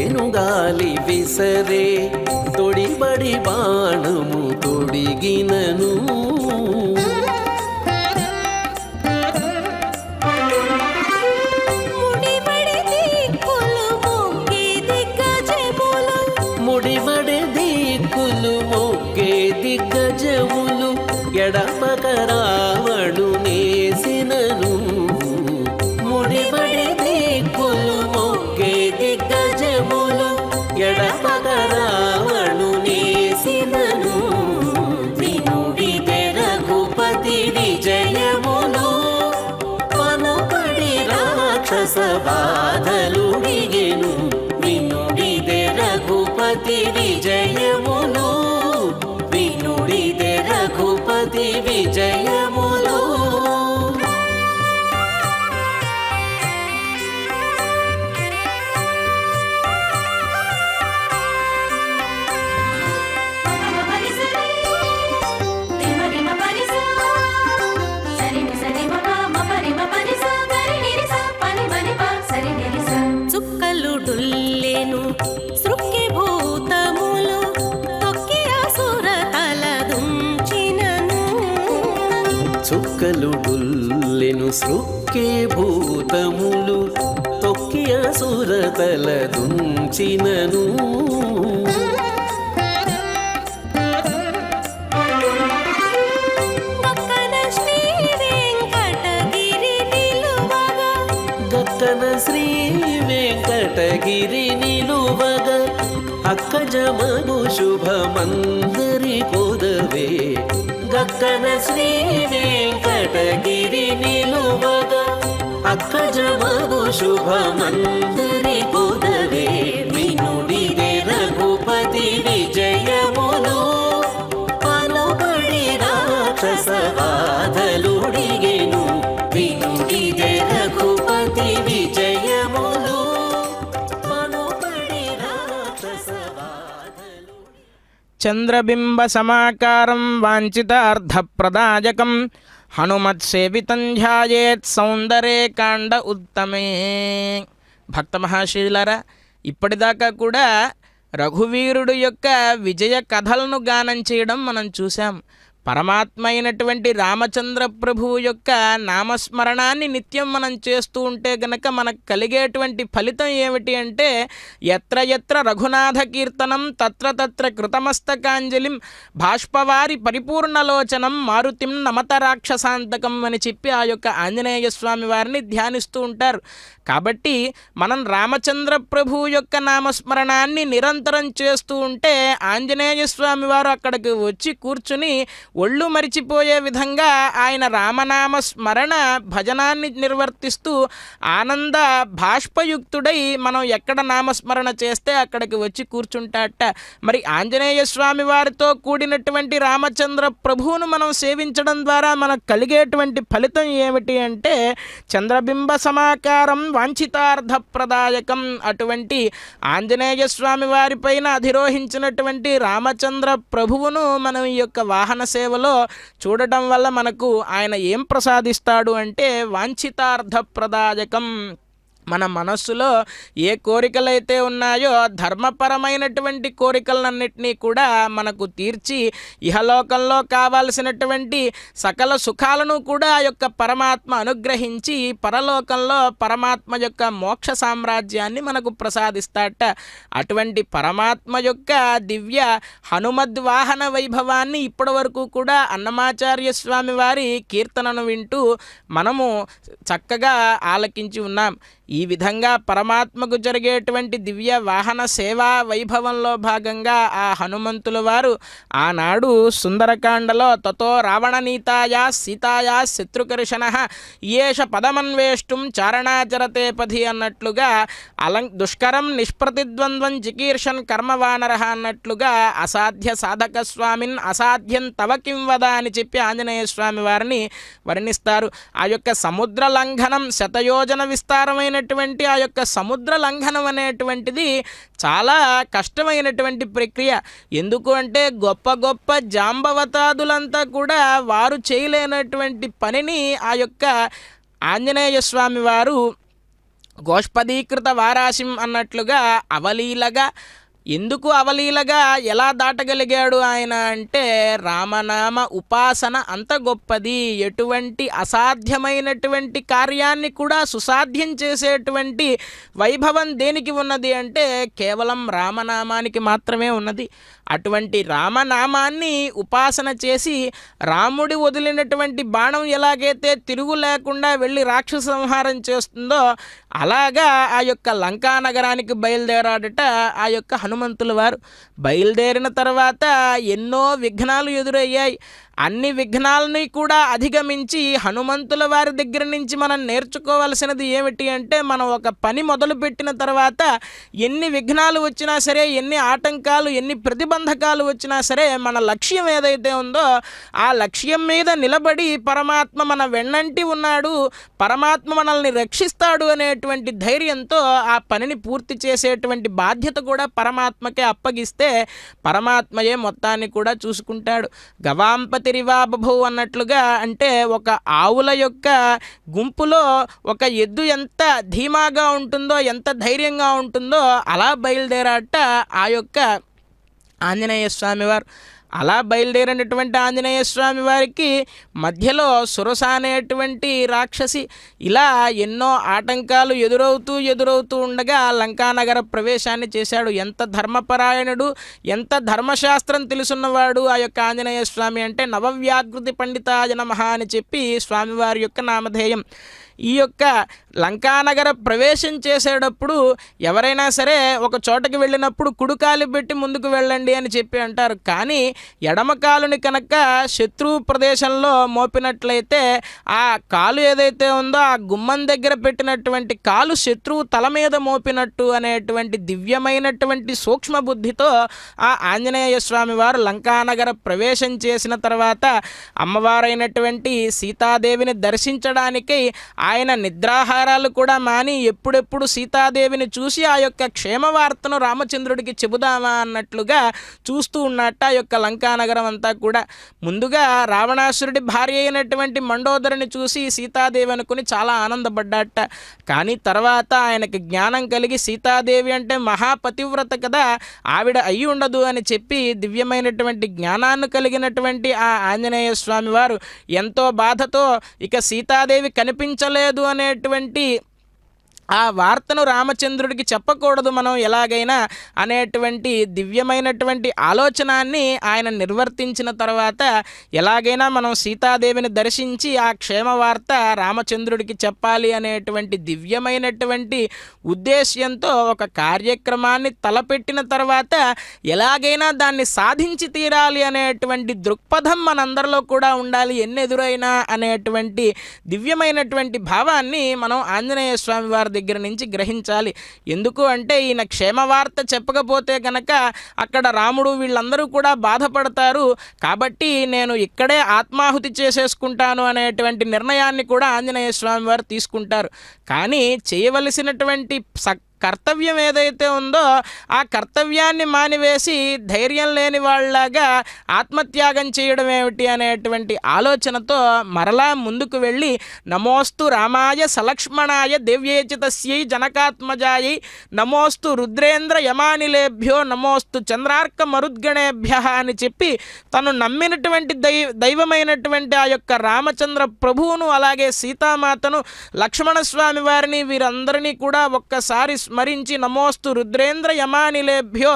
పెనుగాలి విసరే తొడిబడి బాణము తొడిగినను ముడిపడి దిక్కులు మొక్కే దిగ్గజములు ముడివడే దిక్కులు మొక్కే దిగ్గజములు ఎడపక రావణు నేసినను ముడివడే దిక్కులు మొక్కే దిగ్గజములు ఎడపక రావణు నేసినను వినుడిదే రఘుపతి విజయములు పలుపడి రాక్షస బాధలుడిగెను వినుడిదే రఘుపతి విజయములు వినుడిదే రఘుపతి విజయములు చుక్కలు డుల్లెను సృక్కి భూతములు తొక్కి అసుర తలదుంచినను చుక్కలు డుల్లెను సృక్కే భూతములు తొక్కి అసురతల దుంచినను పక్కన శ్రీ వెంకటగిరి నిలువగా గక్కన శ్రీ వెంకటగిరి నిలువగ అక్కజమగు శుభమందరి కొదవే గక్కన శ్రీ వెంకటగిరి నిలువగ అక్కజమగు శుభమందరి కొదవే వినుడిదే రఘుపతి విజయములు పలుపడి రాక్షస బాధలుడిగెను వినుడిదే రఘుపతి విజయములు పలుపడి రాక్షస బాధలు చంద్రబింబ సమాకారం వాంఛితార్థప్రదాయకం హనుమత్సేవితం ధ్యాయేత్ సౌందర్య కాండ ఉత్తమే. భక్త మహాశీలారా, ఇప్పటిదాకా కూడా రఘువీరుడు యొక్క విజయ కథలను గానం చేయడం మనం చూసాం. పరమాత్మ అయినటువంటి రామచంద్ర ప్రభువు యొక్క నామస్మరణాన్ని నిత్యం మనం చేస్తూ ఉంటే గనక మనకు కలిగేటువంటి ఫలితం ఏమిటి అంటే ఎత్ర ఎత్ర రఘునాథ కీర్తనం తత్ర తత్ర కృతమస్తకాంజలిం బాష్పవారి పరిపూర్ణలోచనం మారుతిం నమత రాక్షసాంతకం అని చెప్పి ఆ యొక్క ఆంజనేయ స్వామి వారిని ధ్యానిస్తూ ఉంటారు. కాబట్టి మనం రామచంద్ర ప్రభువు యొక్క నామస్మరణాన్ని నిరంతరం చేస్తూ ఉంటే ఆంజనేయ స్వామి వారు అక్కడికి వచ్చి కూర్చుని ఒళ్ళు మరిచిపోయే విధంగా ఆయన రామనామ స్మరణ భజనాన్ని నిర్వర్తిస్తూ ఆనంద బాష్పయుక్తుడై మనం ఎక్కడ నామస్మరణ చేస్తే అక్కడికి వచ్చి కూర్చుంటాట. మరి ఆంజనేయ స్వామి వారితో కూడినటువంటి రామచంద్ర ప్రభువును మనం సేవించడం ద్వారా మనకు కలిగేటువంటి ఫలితం ఏమిటి అంటే చంద్రబింబ సమాకారం వాంఛితార్థప్రదాయకం. అటువంటి ఆంజనేయ స్వామి వారిపైన అధిరోహించినటువంటి రామచంద్ర ప్రభువును మనం ఈ యొక్క వాహన సేవలో చూడటం వల్ల మనకు ఆయన ఏం ప్రసాదిస్తాడు అంటే వాంఛితార్థప్రదాయకం. మన మనస్సులో ఏ కోరికలైతే ఉన్నాయో ధర్మపరమైనటువంటి కోరికలన్నింటినీ కూడా మనకు తీర్చి ఇహలోకంలో కావాల్సినటువంటి సకల సుఖాలను కూడా ఆ యొక్క పరమాత్మ అనుగ్రహించి పరలోకంలో పరమాత్మ యొక్క మోక్ష సామ్రాజ్యాన్ని మనకు ప్రసాదిస్తాట. అటువంటి పరమాత్మ యొక్క దివ్య హనుమద్వాహన వైభవాన్ని ఇప్పటివరకు కూడా అన్నమాచార్య స్వామి వారి కీర్తనను వింటూ మనము చక్కగా ఆలకించి ఉన్నాం. ఈ విధంగా పరమాత్మకు జరిగేటువంటి దివ్య వాహన సేవా వైభవంలో భాగంగా ఆ హనుమంతుల వారు ఆనాడు సుందరకాండలో తతో రావణనీతాయా సీతాయా శత్రుకర్షణ ఏష పదమన్వేష్టం చారణాచరతే పథి అన్నట్లుగా దుష్కరం నిష్ప్రతిద్వంద్వం జికీర్షన్ కర్మవానర అన్నట్లుగా అసాధ్య సాధక స్వామిన్ అసాధ్యం తవ కిం వద అని చెప్పి ఆంజనేయ స్వామి వారిని వర్ణిస్తారు. ఆ యొక్క సముద్ర లంఘనం శతయోజన విస్తారమైన ఆ యొక్క సముద్ర లంఘనం అనేటువంటిది చాలా కష్టమైనటువంటి ప్రక్రియ. ఎందుకు అంటే గొప్ప గొప్ప జాంబవతాదులంతా కూడా వారు చేయలేనటువంటి పనిని ఆ యొక్క ఆంజనేయ స్వామి వారు గోష్పదీకృత వారాశిం అన్నట్లుగా అవలీలగా, ఎందుకు అవలీలగా ఎలా దాటగలిగాడు ఆయన అంటే రామనామ ఉపాసన అంత గొప్పది. ఎటువంటి అసాధ్యమైనటువంటి కార్యాన్ని కూడా సుసాధ్యం చేసేటువంటి వైభవం దేనికి ఉన్నది అంటే కేవలం రామనామానికి మాత్రమే ఉన్నది. అటువంటి రామనామాన్ని ఉపాసన చేసి రాముడి వదిలినటువంటి బాణం ఎలాగైతే తిరుగు లేకుండా వెళ్ళి రాక్షస సంహారం చేస్తుందో అలాగా ఆ యొక్క లంకా నగరానికి బయలుదేరాడట ఆ యొక్క హనుమంతుల వారు. బయలుదేరిన తర్వాత ఎన్నో విఘ్నాలు ఎదురయ్యాయి. అన్ని విఘ్నాలని కూడా అధిగమించి హనుమంతుల వారి దగ్గర నుంచి మనం నేర్చుకోవాల్సినది ఏమిటి అంటే, మనం ఒక పని మొదలుపెట్టిన తర్వాత ఎన్ని విఘ్నాలు వచ్చినా సరే, ఎన్ని ఆటంకాలు, ఎన్ని ప్రతిబంధకాలు వచ్చినా సరే, మన లక్ష్యం ఏదైతే ఉందో ఆ లక్ష్యం మీద నిలబడి పరమాత్మ మన వెన్నంటి ఉన్నాడు, పరమాత్మ మనల్ని రక్షిస్తాడు అనేటువంటి ధైర్యంతో ఆ పనిని పూర్తి చేసేటువంటి బాధ్యత కూడా పరమాత్మకే అప్పగిస్తే పరమాత్మయే మొత్తాన్ని కూడా చూసుకుంటాడు. గవాంపతిరివా బభూ అన్నట్లుగా, అంటే ఒక ఆవుల యొక్క గుంపులో ఒక ఎద్దు ఎంత ధీమాగా ఉంటుందో, ఎంత ధైర్యంగా ఉంటుందో అలా బయలుదేరాట ఆ యొక్క ఆంజనేయ స్వామివారు. అలా బయలుదేరినటువంటి ఆంజనేయ స్వామి వారికి మధ్యలో సురస అనేటువంటి రాక్షసి ఇలా ఎన్నో ఆటంకాలు ఎదురవుతూ ఉండగా లంకానగర ప్రవేశాన్ని చేశాడు. ఎంత ధర్మపరాయణుడు, ఎంత ధర్మశాస్త్రం తెలుసున్నవాడు ఆ యొక్క ఆంజనేయ స్వామి అంటే నవవ్యాకృతి పండితాయ నమః అని చెప్పి స్వామివారి యొక్క నామధేయం. ఈ యొక్క లంకానగర ప్రవేశం చేసేటప్పుడు ఎవరైనా సరే ఒక చోటకి వెళ్ళినప్పుడు కుడికాలు పెట్టి ముందుకు వెళ్ళండి అని చెప్పి అంటారు. కానీ ఎడమ కాలుని కనుక శత్రువు ప్రదేశంలో మోపినట్లయితే ఆ కాలు ఏదైతే ఉందో ఆ గుమ్మం దగ్గర పెట్టినటువంటి కాలు శత్రువు తల మీద మోపినట్టు అనేటువంటి దివ్యమైనటువంటి సూక్ష్మ బుద్ధితో ఆ ఆంజనేయ స్వామి వారు లంకానగర ప్రవేశం చేసిన తర్వాత అమ్మవారైనటువంటి సీతాదేవిని దర్శించడానికి ఆయన నిద్రాహారాలు కూడా మాని ఎప్పుడెప్పుడు సీతాదేవిని చూసి ఆ యొక్క క్షేమవార్తను రామచంద్రుడికి చెబుదామా అన్నట్లుగా చూస్తూ ఉన్నట్ట ఆ యొక్క లంకానగరం అంతా కూడా. ముందుగా రావణాసురుడి భార్య అయినటువంటి మండోదరిని చూసి సీతాదేవి అనుకుని చాలా ఆనందపడ్డాట. కానీ తర్వాత ఆయనకి జ్ఞానం కలిగి సీతాదేవి అంటే మహాపతివ్రత కదా, ఆవిడ అయి ఉండదు అని చెప్పి దివ్యమైనటువంటి జ్ఞానాన్ని కలిగినటువంటి ఆ ఆంజనేయ స్వామి వారు ఎంతో బాధతో ఇక సీతాదేవి కనిపించలేదు అనేటువంటి ఆ వార్తను రామచంద్రుడికి చెప్పకూడదు మనం ఎలాగైనా అనేటువంటి దివ్యమైనటువంటి ఆలోచనాన్ని ఆయన నిర్వర్తించిన తర్వాత ఎలాగైనా మనం సీతాదేవిని దర్శించి ఆ క్షేమ వార్త రామచంద్రుడికి చెప్పాలి అనేటువంటి దివ్యమైనటువంటి ఉద్దేశ్యంతో ఒక కార్యక్రమాన్ని తలపెట్టిన తర్వాత ఎలాగైనా దాన్ని సాధించి తీరాలి అనేటువంటి దృక్పథం మనందరిలో కూడా ఉండాలి, ఎన్నెదురైనా అనేటువంటి దివ్యమైనటువంటి భావాన్ని మనం ఆంజనేయ స్వామి వారి దగ్గర నుంచి గ్రహించాలి. ఎందుకు అంటే ఈయన క్షేమవార్త చెప్పకపోతే కనుక అక్కడ రాముడు వీళ్ళందరూ కూడా బాధపడతారు, కాబట్టి నేను ఇక్కడే ఆత్మాహుతి చేసేసుకుంటాను అనేటువంటి నిర్ణయాన్ని కూడా ఆంజనేయ స్వామి వారు తీసుకుంటారు. కానీ చేయవలసినటువంటి కర్తవ్యం ఏదైతే ఉందో ఆ కర్తవ్యాన్ని మానివేసి ధైర్యం లేని వాళ్ళలాగా ఆత్మత్యాగం చేయడం ఏమిటి అనేటువంటి ఆలోచనతో మరలా ముందుకు వెళ్ళి నమోస్తు రామాయ సలక్ష్మణాయ దివ్యేచితస్యై జనకాత్మజాయై నమోస్తు రుద్రేంద్ర యమానిలేభ్యో నమోస్తు చంద్రార్క మరుద్గణేభ్య అని చెప్పి తను నమ్మినటువంటి దైవమైనటువంటి ఆ యొక్క రామచంద్ర ప్రభువును అలాగే సీతామాతను లక్ష్మణస్వామి వారిని వీరందరినీ కూడా ఒక్కసారి స్మరించి నమోస్తు రుద్రేంద్ర యమానిలేభ్యో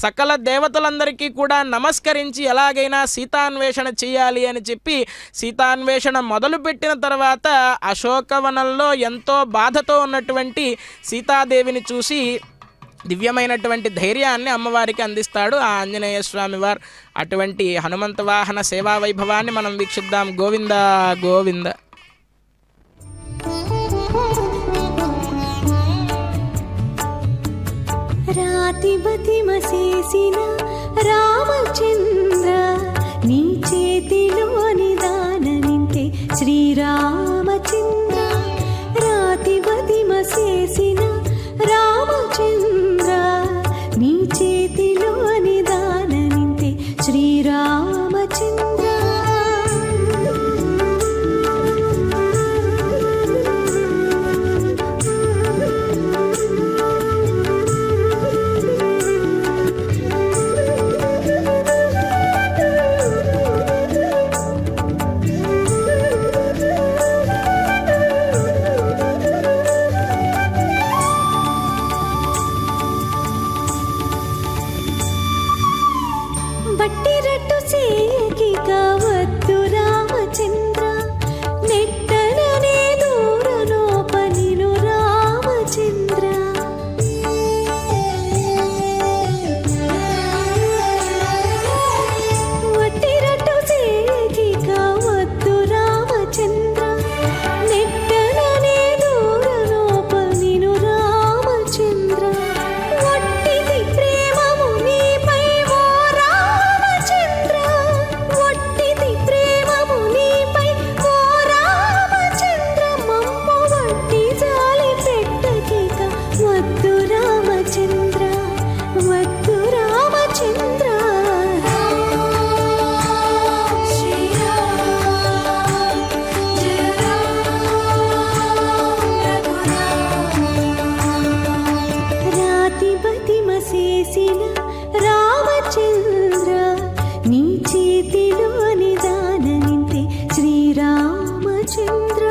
సకల దేవతలందరికీ కూడా నమస్కరించి ఎలాగైనా సీతాన్వేషణ చేయాలి అని చెప్పి సీతాన్వేషణ మొదలుపెట్టిన తర్వాత అశోకవనంలో ఎంతో బాధతో ఉన్నటువంటి సీతాదేవిని చూసి దివ్యమైనటువంటి ధైర్యాన్ని అమ్మవారికి అందిస్తాడు ఆ ఆంజనేయ స్వామి వారు. అటువంటి హనుమంత వాహన సేవా వైభవాన్ని మనం వీక్షిద్దాం. గోవింద గోవింద. రాతిబతిమసేసిన రామచంద్ర నీ చేతిలో నిదానమింతే శ్రీరామచంద్ర. రాతిబతిమసేసిన రామచంద్ర నీ చేతిలో నిదానమింతే శ్రీరామచంద్ర. వద్దు రామచంద్ర రాతి బతిమసేసిన రామచంద్ర నీ చేతిలో నిదాననింతే శ్రీరామచంద్ర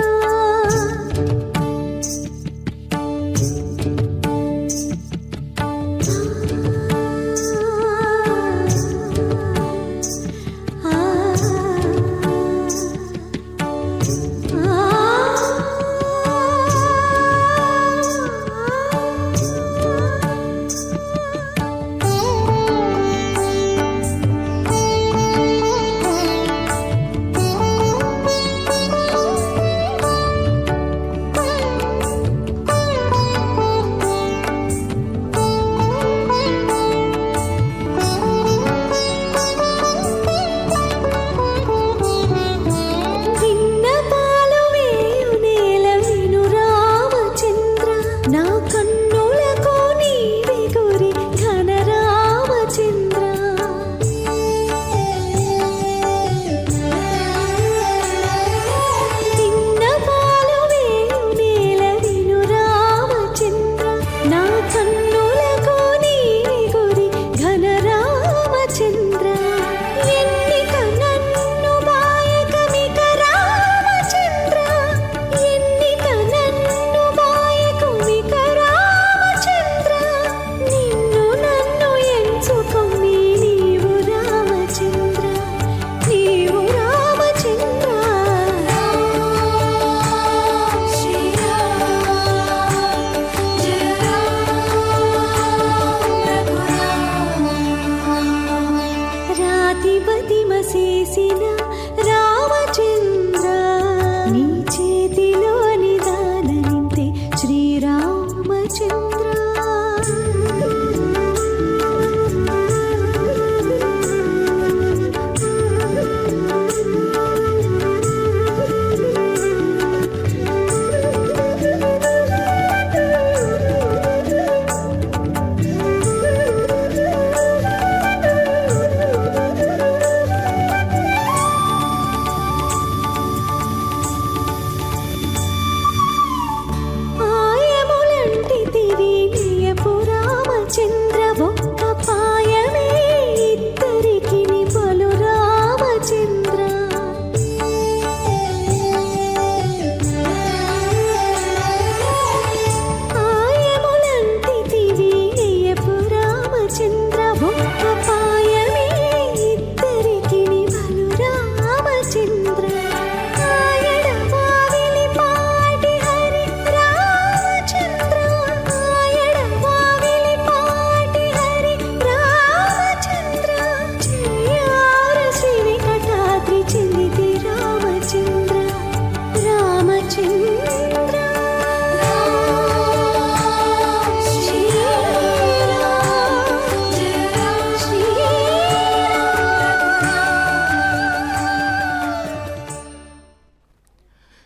చేసిన రామచంద్ర నీ చేతిలో నిదాననింతే శ్రీరామచంద్ర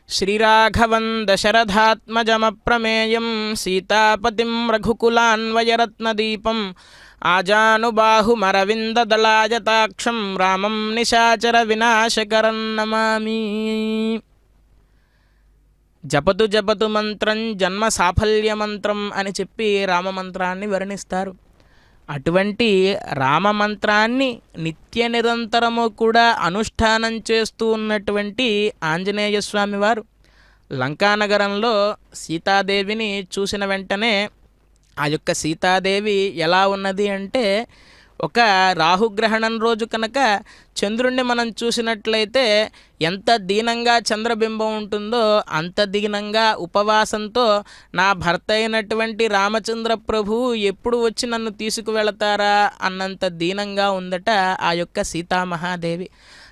శ్రీరాఘవం దశరథాత్మజమప్రమేయం సీతాపతిం రఘుకులాన్వయరత్నదీపం ఆజానుబాహుమరవిందదళాయతాక్షం రామం నిశాచర వినాశకరం నమామి. జపతు జపతు మంత్రం జన్మ సాఫల్య మంత్రం అని చెప్పి రామమంత్రాన్ని వర్ణిస్తారు. అటువంటి రామమంత్రాన్ని నిత్య నిరంతరము కూడా అనుష్ఠానం చేస్తూ ఉన్నటువంటి ఆంజనేయ స్వామి వారు లంకానగరంలో సీతాదేవిని చూసిన వెంటనే ఆ యొక్క సీతాదేవి ఎలా ఉన్నది అంటే ఒక రాహుగ్రహణం రోజు కనుక చంద్రుణ్ణి మనం చూసినట్లయితే ఎంత దీనంగా చంద్రబింబం ఉంటుందో అంత దీనంగా ఉపవాసంతో నా భర్త అయినటువంటి రామచంద్ర ప్రభువు ఎప్పుడు వచ్చి నన్ను తీసుకువెళతారా అన్నంత దీనంగా ఉందట ఆ యొక్క సీతామహాదేవి.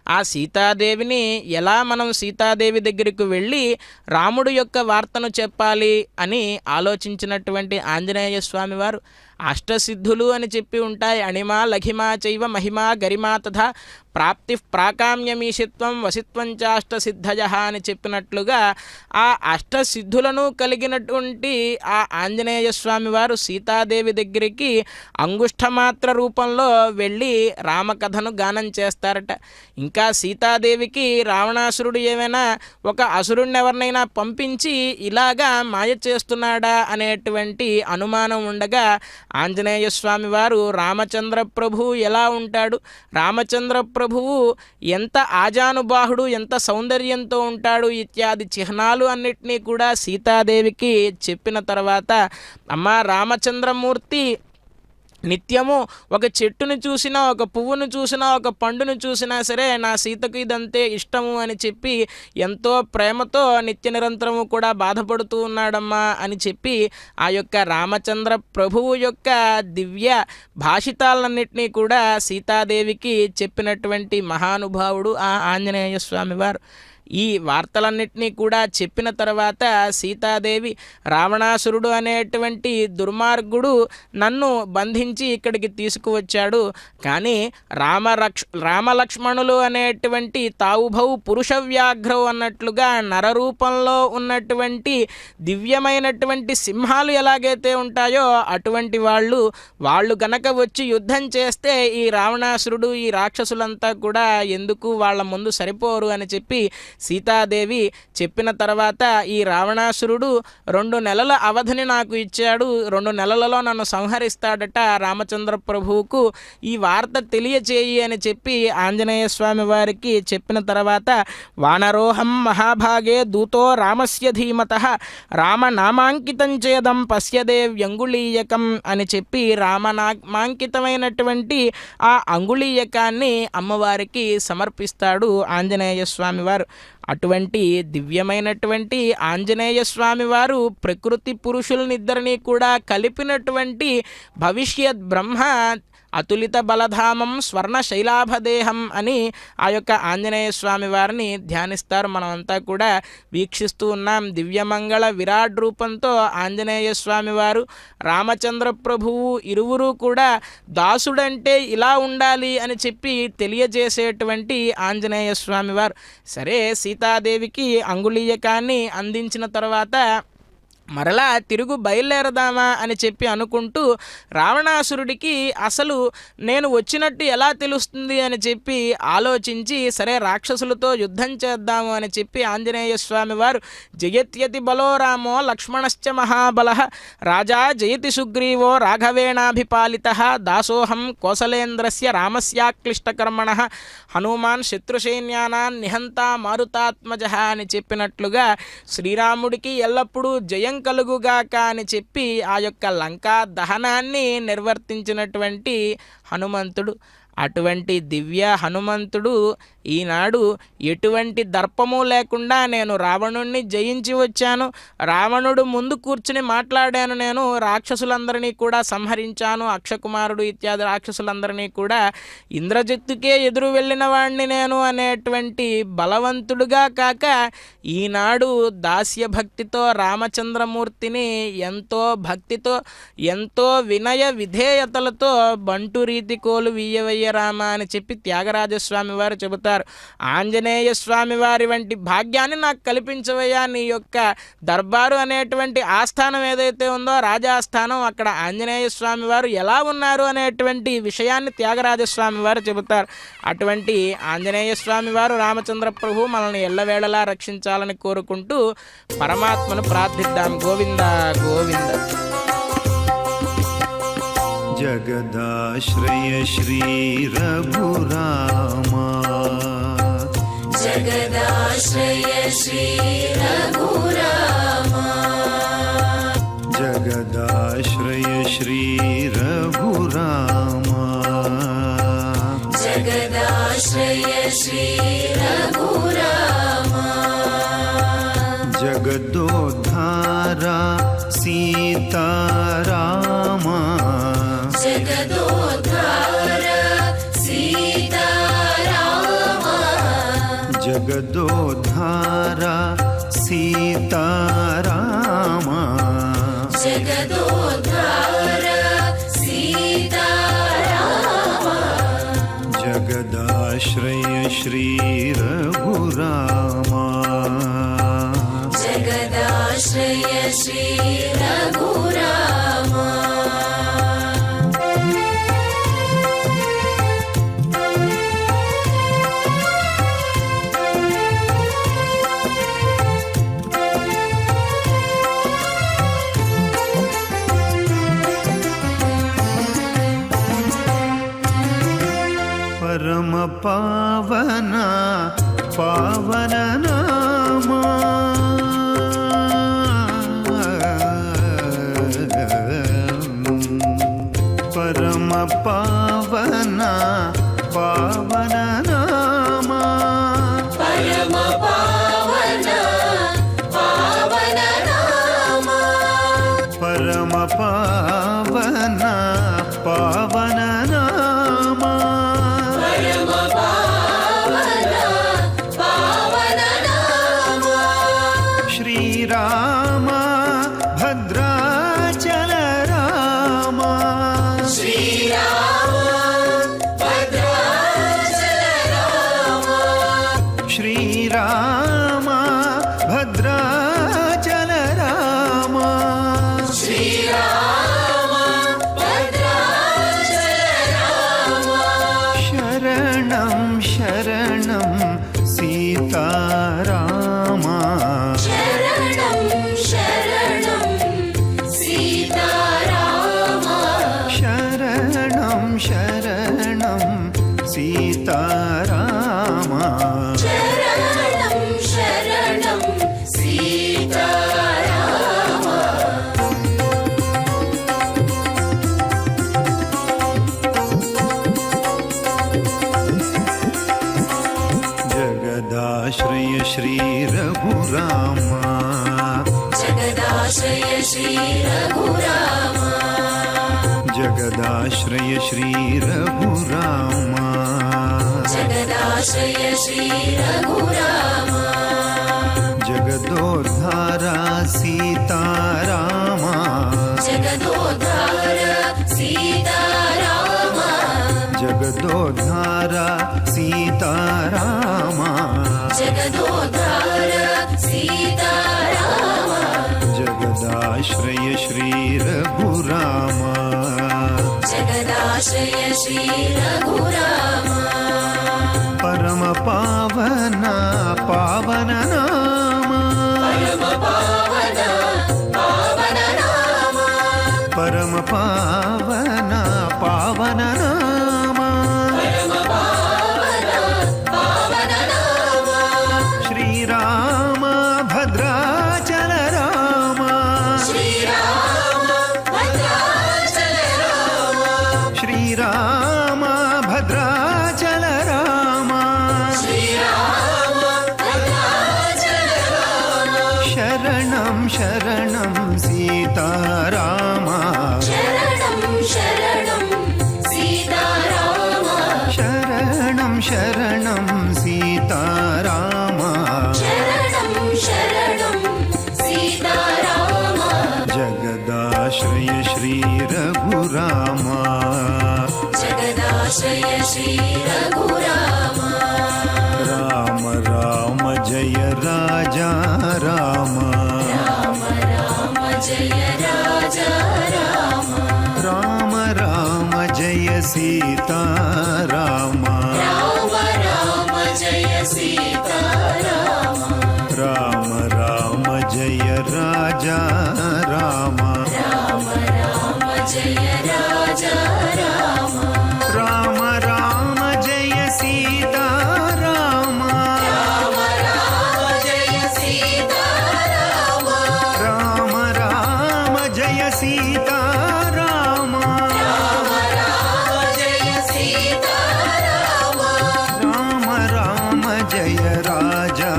ఆ సీతాదేవిని ఎలా మనం సీతాదేవి దగ్గరికి వెళ్ళి రాముడు యొక్క వార్తను చెప్పాలి అని ఆలోచించినటువంటి ఆంజనేయ స్వామి వారు అష్టసిద్ధులు అని చెప్పి ఉంటాయి. అణిమా లఘిమా చైవ మహిమా గరిమా తథా ప్రాప్తి ప్రాకామ్యమీషిత్వం వసిత్వం చాష్టసిద్ధయ అని చెప్పినట్లుగా ఆ అష్టసిద్ధులను కలిగినటువంటి ఆ ఆంజనేయ స్వామి వారు సీతాదేవి దగ్గరికి అంగుష్ఠమాత్ర రూపంలో వెళ్ళి రామకథను గానం చేస్తారట. ఇంకా సీతాదేవికి రావణాసురుడు ఏమైనా ఒక అసురుడిని ఎవరినైనా పంపించి ఇలాగా మాయ చేస్తున్నాడా అనేటువంటి అనుమానం ఉండగా ఆంజనేయ స్వామి వారు రామచంద్ర ప్రభువు ఎలా ఉంటాడు, రామచంద్ర ప్రభువు ఎంత ఆజానుబాహుడు, ఎంత సౌందర్యంతో ఉంటాడు ఇత్యాది చిహ్నాలు అన్నిటినీ కూడా సీతాదేవికి చెప్పిన తర్వాత అమ్మ రామచంద్రమూర్తి నిత్యము ఒక చెట్టును చూసినా, ఒక పువ్వును చూసినా, ఒక పండును చూసినా సరే నా సీతకు ఇదంతే ఇష్టము అని చెప్పి ఎంతో ప్రేమతో నిత్య నిరంతరము కూడా బాధపడుతూ ఉన్నాడమ్మా అని చెప్పి ఆ యొక్క రామచంద్ర ప్రభువు యొక్క దివ్య భాషితాలన్నింటినీ కూడా సీతాదేవికి చెప్పినటువంటి మహానుభావుడు ఆ ఆంజనేయ స్వామి వారు. ఈ వార్తలన్నింటినీ కూడా చెప్పిన తర్వాత సీతాదేవి రావణాసురుడు అనేటువంటి దుర్మార్గుడు నన్ను బంధించి ఇక్కడికి తీసుకువచ్చాడు, కానీ రామలక్ష్మణులు అనేటువంటి తావుభౌ పురుష వ్యాఘ్రౌ అన్నట్లుగా నరరూపంలో ఉన్నటువంటి దివ్యమైనటువంటి సింహాలు ఎలాగైతే ఉంటాయో అటువంటి వాళ్ళు గనక వచ్చి యుద్ధం చేస్తే ఈ రావణాసురుడు ఈ రాక్షసులంతా కూడా ఎందుకు వాళ్ళ ముందు సరిపోరు అని చెప్పి సీతాదేవి చెప్పిన తర్వాత ఈ రావణాసురుడు 2 నెలల అవధిని నాకు ఇచ్చాడు, 2 నెలలలో నన్ను సంహరిస్తాడట, రామచంద్ర ప్రభువుకు ఈ వార్త తెలియచేయి అని చెప్పి ఆంజనేయ స్వామి వారికి చెప్పిన తర్వాత వానరోహం మహాభాగే దూతో రామస్య ధీమతః రామనామాంకితం చేదం పశ్యదేవ్యంగుళీయకం అని చెప్పి రామనామాంకితమైనటువంటి ఆ అంగుళీయకాన్ని అమ్మవారికి సమర్పిస్తాడు ఆంజనేయ స్వామి వారు. అటువంటి దివ్యమైనటువంటి ఆంజనేయ స్వామి వారు ప్రకృతి పురుషులనిద్దరినీ కూడా కలిపినటువంటి భవిష్యత్ బ్రహ్మ అతులిత బలధామం స్వర్ణ శైలాభదేహం అని ఆ యొక్క ఆంజనేయ స్వామి వారిని ధ్యానిస్తారు. మనమంతా కూడా వీక్షిస్తూ ఉన్నాం. దివ్యమంగళ విరాట్ రూపంతో ఆంజనేయ స్వామి వారు రామచంద్ర ప్రభువు ఇరువురు కూడా దాసుడంటే ఇలా ఉండాలి అని చెప్పి తెలియజేసేటువంటి ఆంజనేయ స్వామి వారు. సరే సీతాదేవికి అంగుళీయకాన్ని అందించిన తర్వాత మరలా తిరుగు బయలుదేరదామా అని చెప్పి అనుకుంటూ రావణాసురుడికి అసలు నేను వచ్చినట్టు ఎలా తెలుస్తుంది అని చెప్పి ఆలోచించి సరే రాక్షసులతో యుద్ధం చేద్దాము అని చెప్పి ఆంజనేయ స్వామి వారు జయత్యతి బలో రామో లక్ష్మణశ్చ మహాబలః రాజా జయతి సుగ్రీవో రాఘవేణాభిపాలితః దాసోహం కోసలేంద్రస్య రామస్యాక్లిష్టకర్మణః హనుమాన్ శత్రుసైన్యానాన్ నిహంతా మారుతాత్మజః అని చెప్పినట్లుగా శ్రీరాముడికి ఎల్లప్పుడూ జయం కలుగుగాక అని చెప్పి ఆ యొక్క లంకా దహనాన్ని నిర్వర్తించినటువంటి హనుమంతుడు. అటువంటి దివ్య హనుమంతుడు ఈనాడు ఎటువంటి దర్పము లేకుండా నేను రావణుణ్ణి జయించి వచ్చాను, రావణుడు ముందు కూర్చుని మాట్లాడాను, నేను రాక్షసులందరినీ కూడా సంహరించాను, అక్షకుమారుడు ఇత్యాది రాక్షసులందరినీ కూడా ఇంద్రజిత్తుకే ఎదురు వెళ్ళిన వాడిని నేను అనేటువంటి బలవంతుడుగా కాక ఈనాడు దాస్య భక్తితో రామచంద్రమూర్తిని ఎంతో భక్తితో ఎంతో వినయ విధేయతలతో బంటు రీతి కోలు వీయవయ్య రామ అని చెప్పి త్యాగరాజస్వామి వారు చెబుతారు. ఆంజనేయ స్వామి వారి వంటి భాగ్యాన్ని నాకు కల్పించవయ్యా, నీ యొక్క దర్బారు అనేటువంటి ఆస్థానం ఏదైతే ఉందో రాజాస్థానం, అక్కడ ఆంజనేయ స్వామి వారు ఎలా ఉన్నారు అనేటువంటి విషయాన్ని త్యాగరాజస్వామి వారు చెబుతారు. అటువంటి ఆంజనేయ స్వామి వారు రామచంద్ర ప్రభు మనల్ని ఎల్లవేళలా రక్షించాలని కోరుకుంటూ పరమాత్మను ప్రార్థిద్దాం. గోవింద గోవింద. जगदाश्रय श्री रघुरामा जगदाश्रय श्री रघुरामा जगदाश्रय श्री रघुरामा जगदाश्रय श्री रघुरामा जगदोद्धारा सीतारामा जगदोद्धार सीतारामा जगदोद्धारा सीतारामा जगदोद्धार सीतारामा जगदा जगदाश्रय श्री रघुरामा जगदाश्रय श्री रघुरामा परम पावना पावन नामा परम पावना पावन नामा परम पावन पावन नामा परम पावना पावन नामा परम पावन पावन नामा श्री राम भद्राचल रामा श्री राम भद्राचल रामा श्री राम भद्राचल रामा श्री राम भद्राचल रामा शरणं शरणं सीतारामा शरणं शरणं सीतारामा शरणं शरणं सीतारामा शरणं शरणं सीतारामा जगदाश्रय श्री रघुरामा जगदाश्रय श्री रघुरामा जगदाश्रय श्री रघुरामा जगदाश्रय श्री रघुरामा जगदोद्धारा सीतारामा जगदोद्धार सीतारामा जगदोद्धारा सीतारामा जगदोद्धार सीतारामा जगदाश्रय श्री रघुरामा जगदाश्रय श्री रघुरामा परम पावना पावन नामा परम पावन पावन नामा परम पावना पावन नामा परम पावन पावन नामा श्री राम भद्राचल रामा श्री राम भद्राचल रामा श्री राम भद्राचल रामा श्री राम भद्राचल रामा शरणं शरणं सीतारामा शरणं शरणं सीतारामा शरणं शरणं सीतारामा शरणं शरणं सीतारामा जगदाश्रय श्री रघुरामा जगदाश्रय श्री रघुरामा राम राम जय राजा राम राम राम जय राजा राम राम राम जय सीता राम राम राम जय सीताराम राम राम जय राजा राम राम राम जय राजा राम राम राम जय सीता राम राम राम जय सीताराम राम राम जय सीता राम राम राम जय सीताराम राम राम जय राजा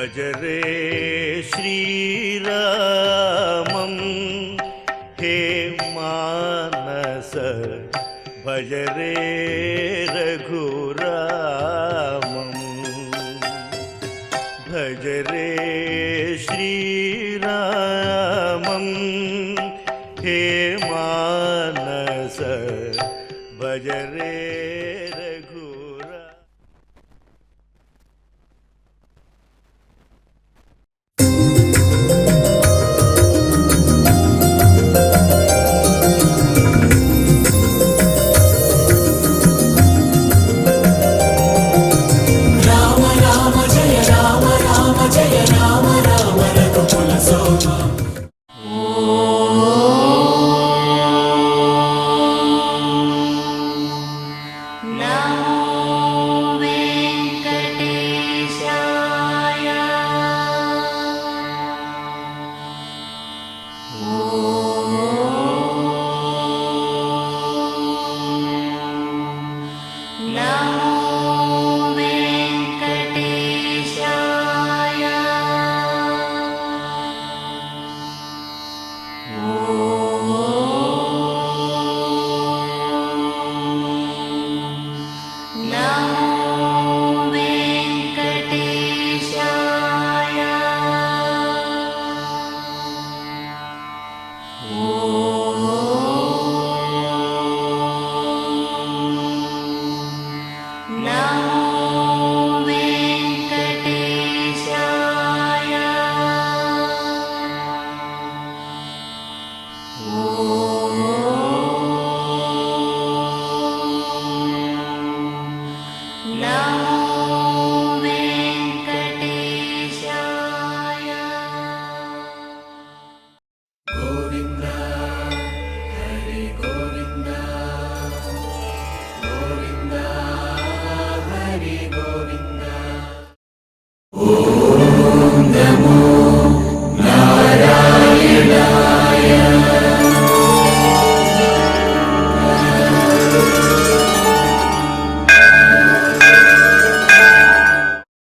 भज रे श्रीरामं हे मानस भज रे रघुरामं भज रे श्रीरामं हे मानस भज रे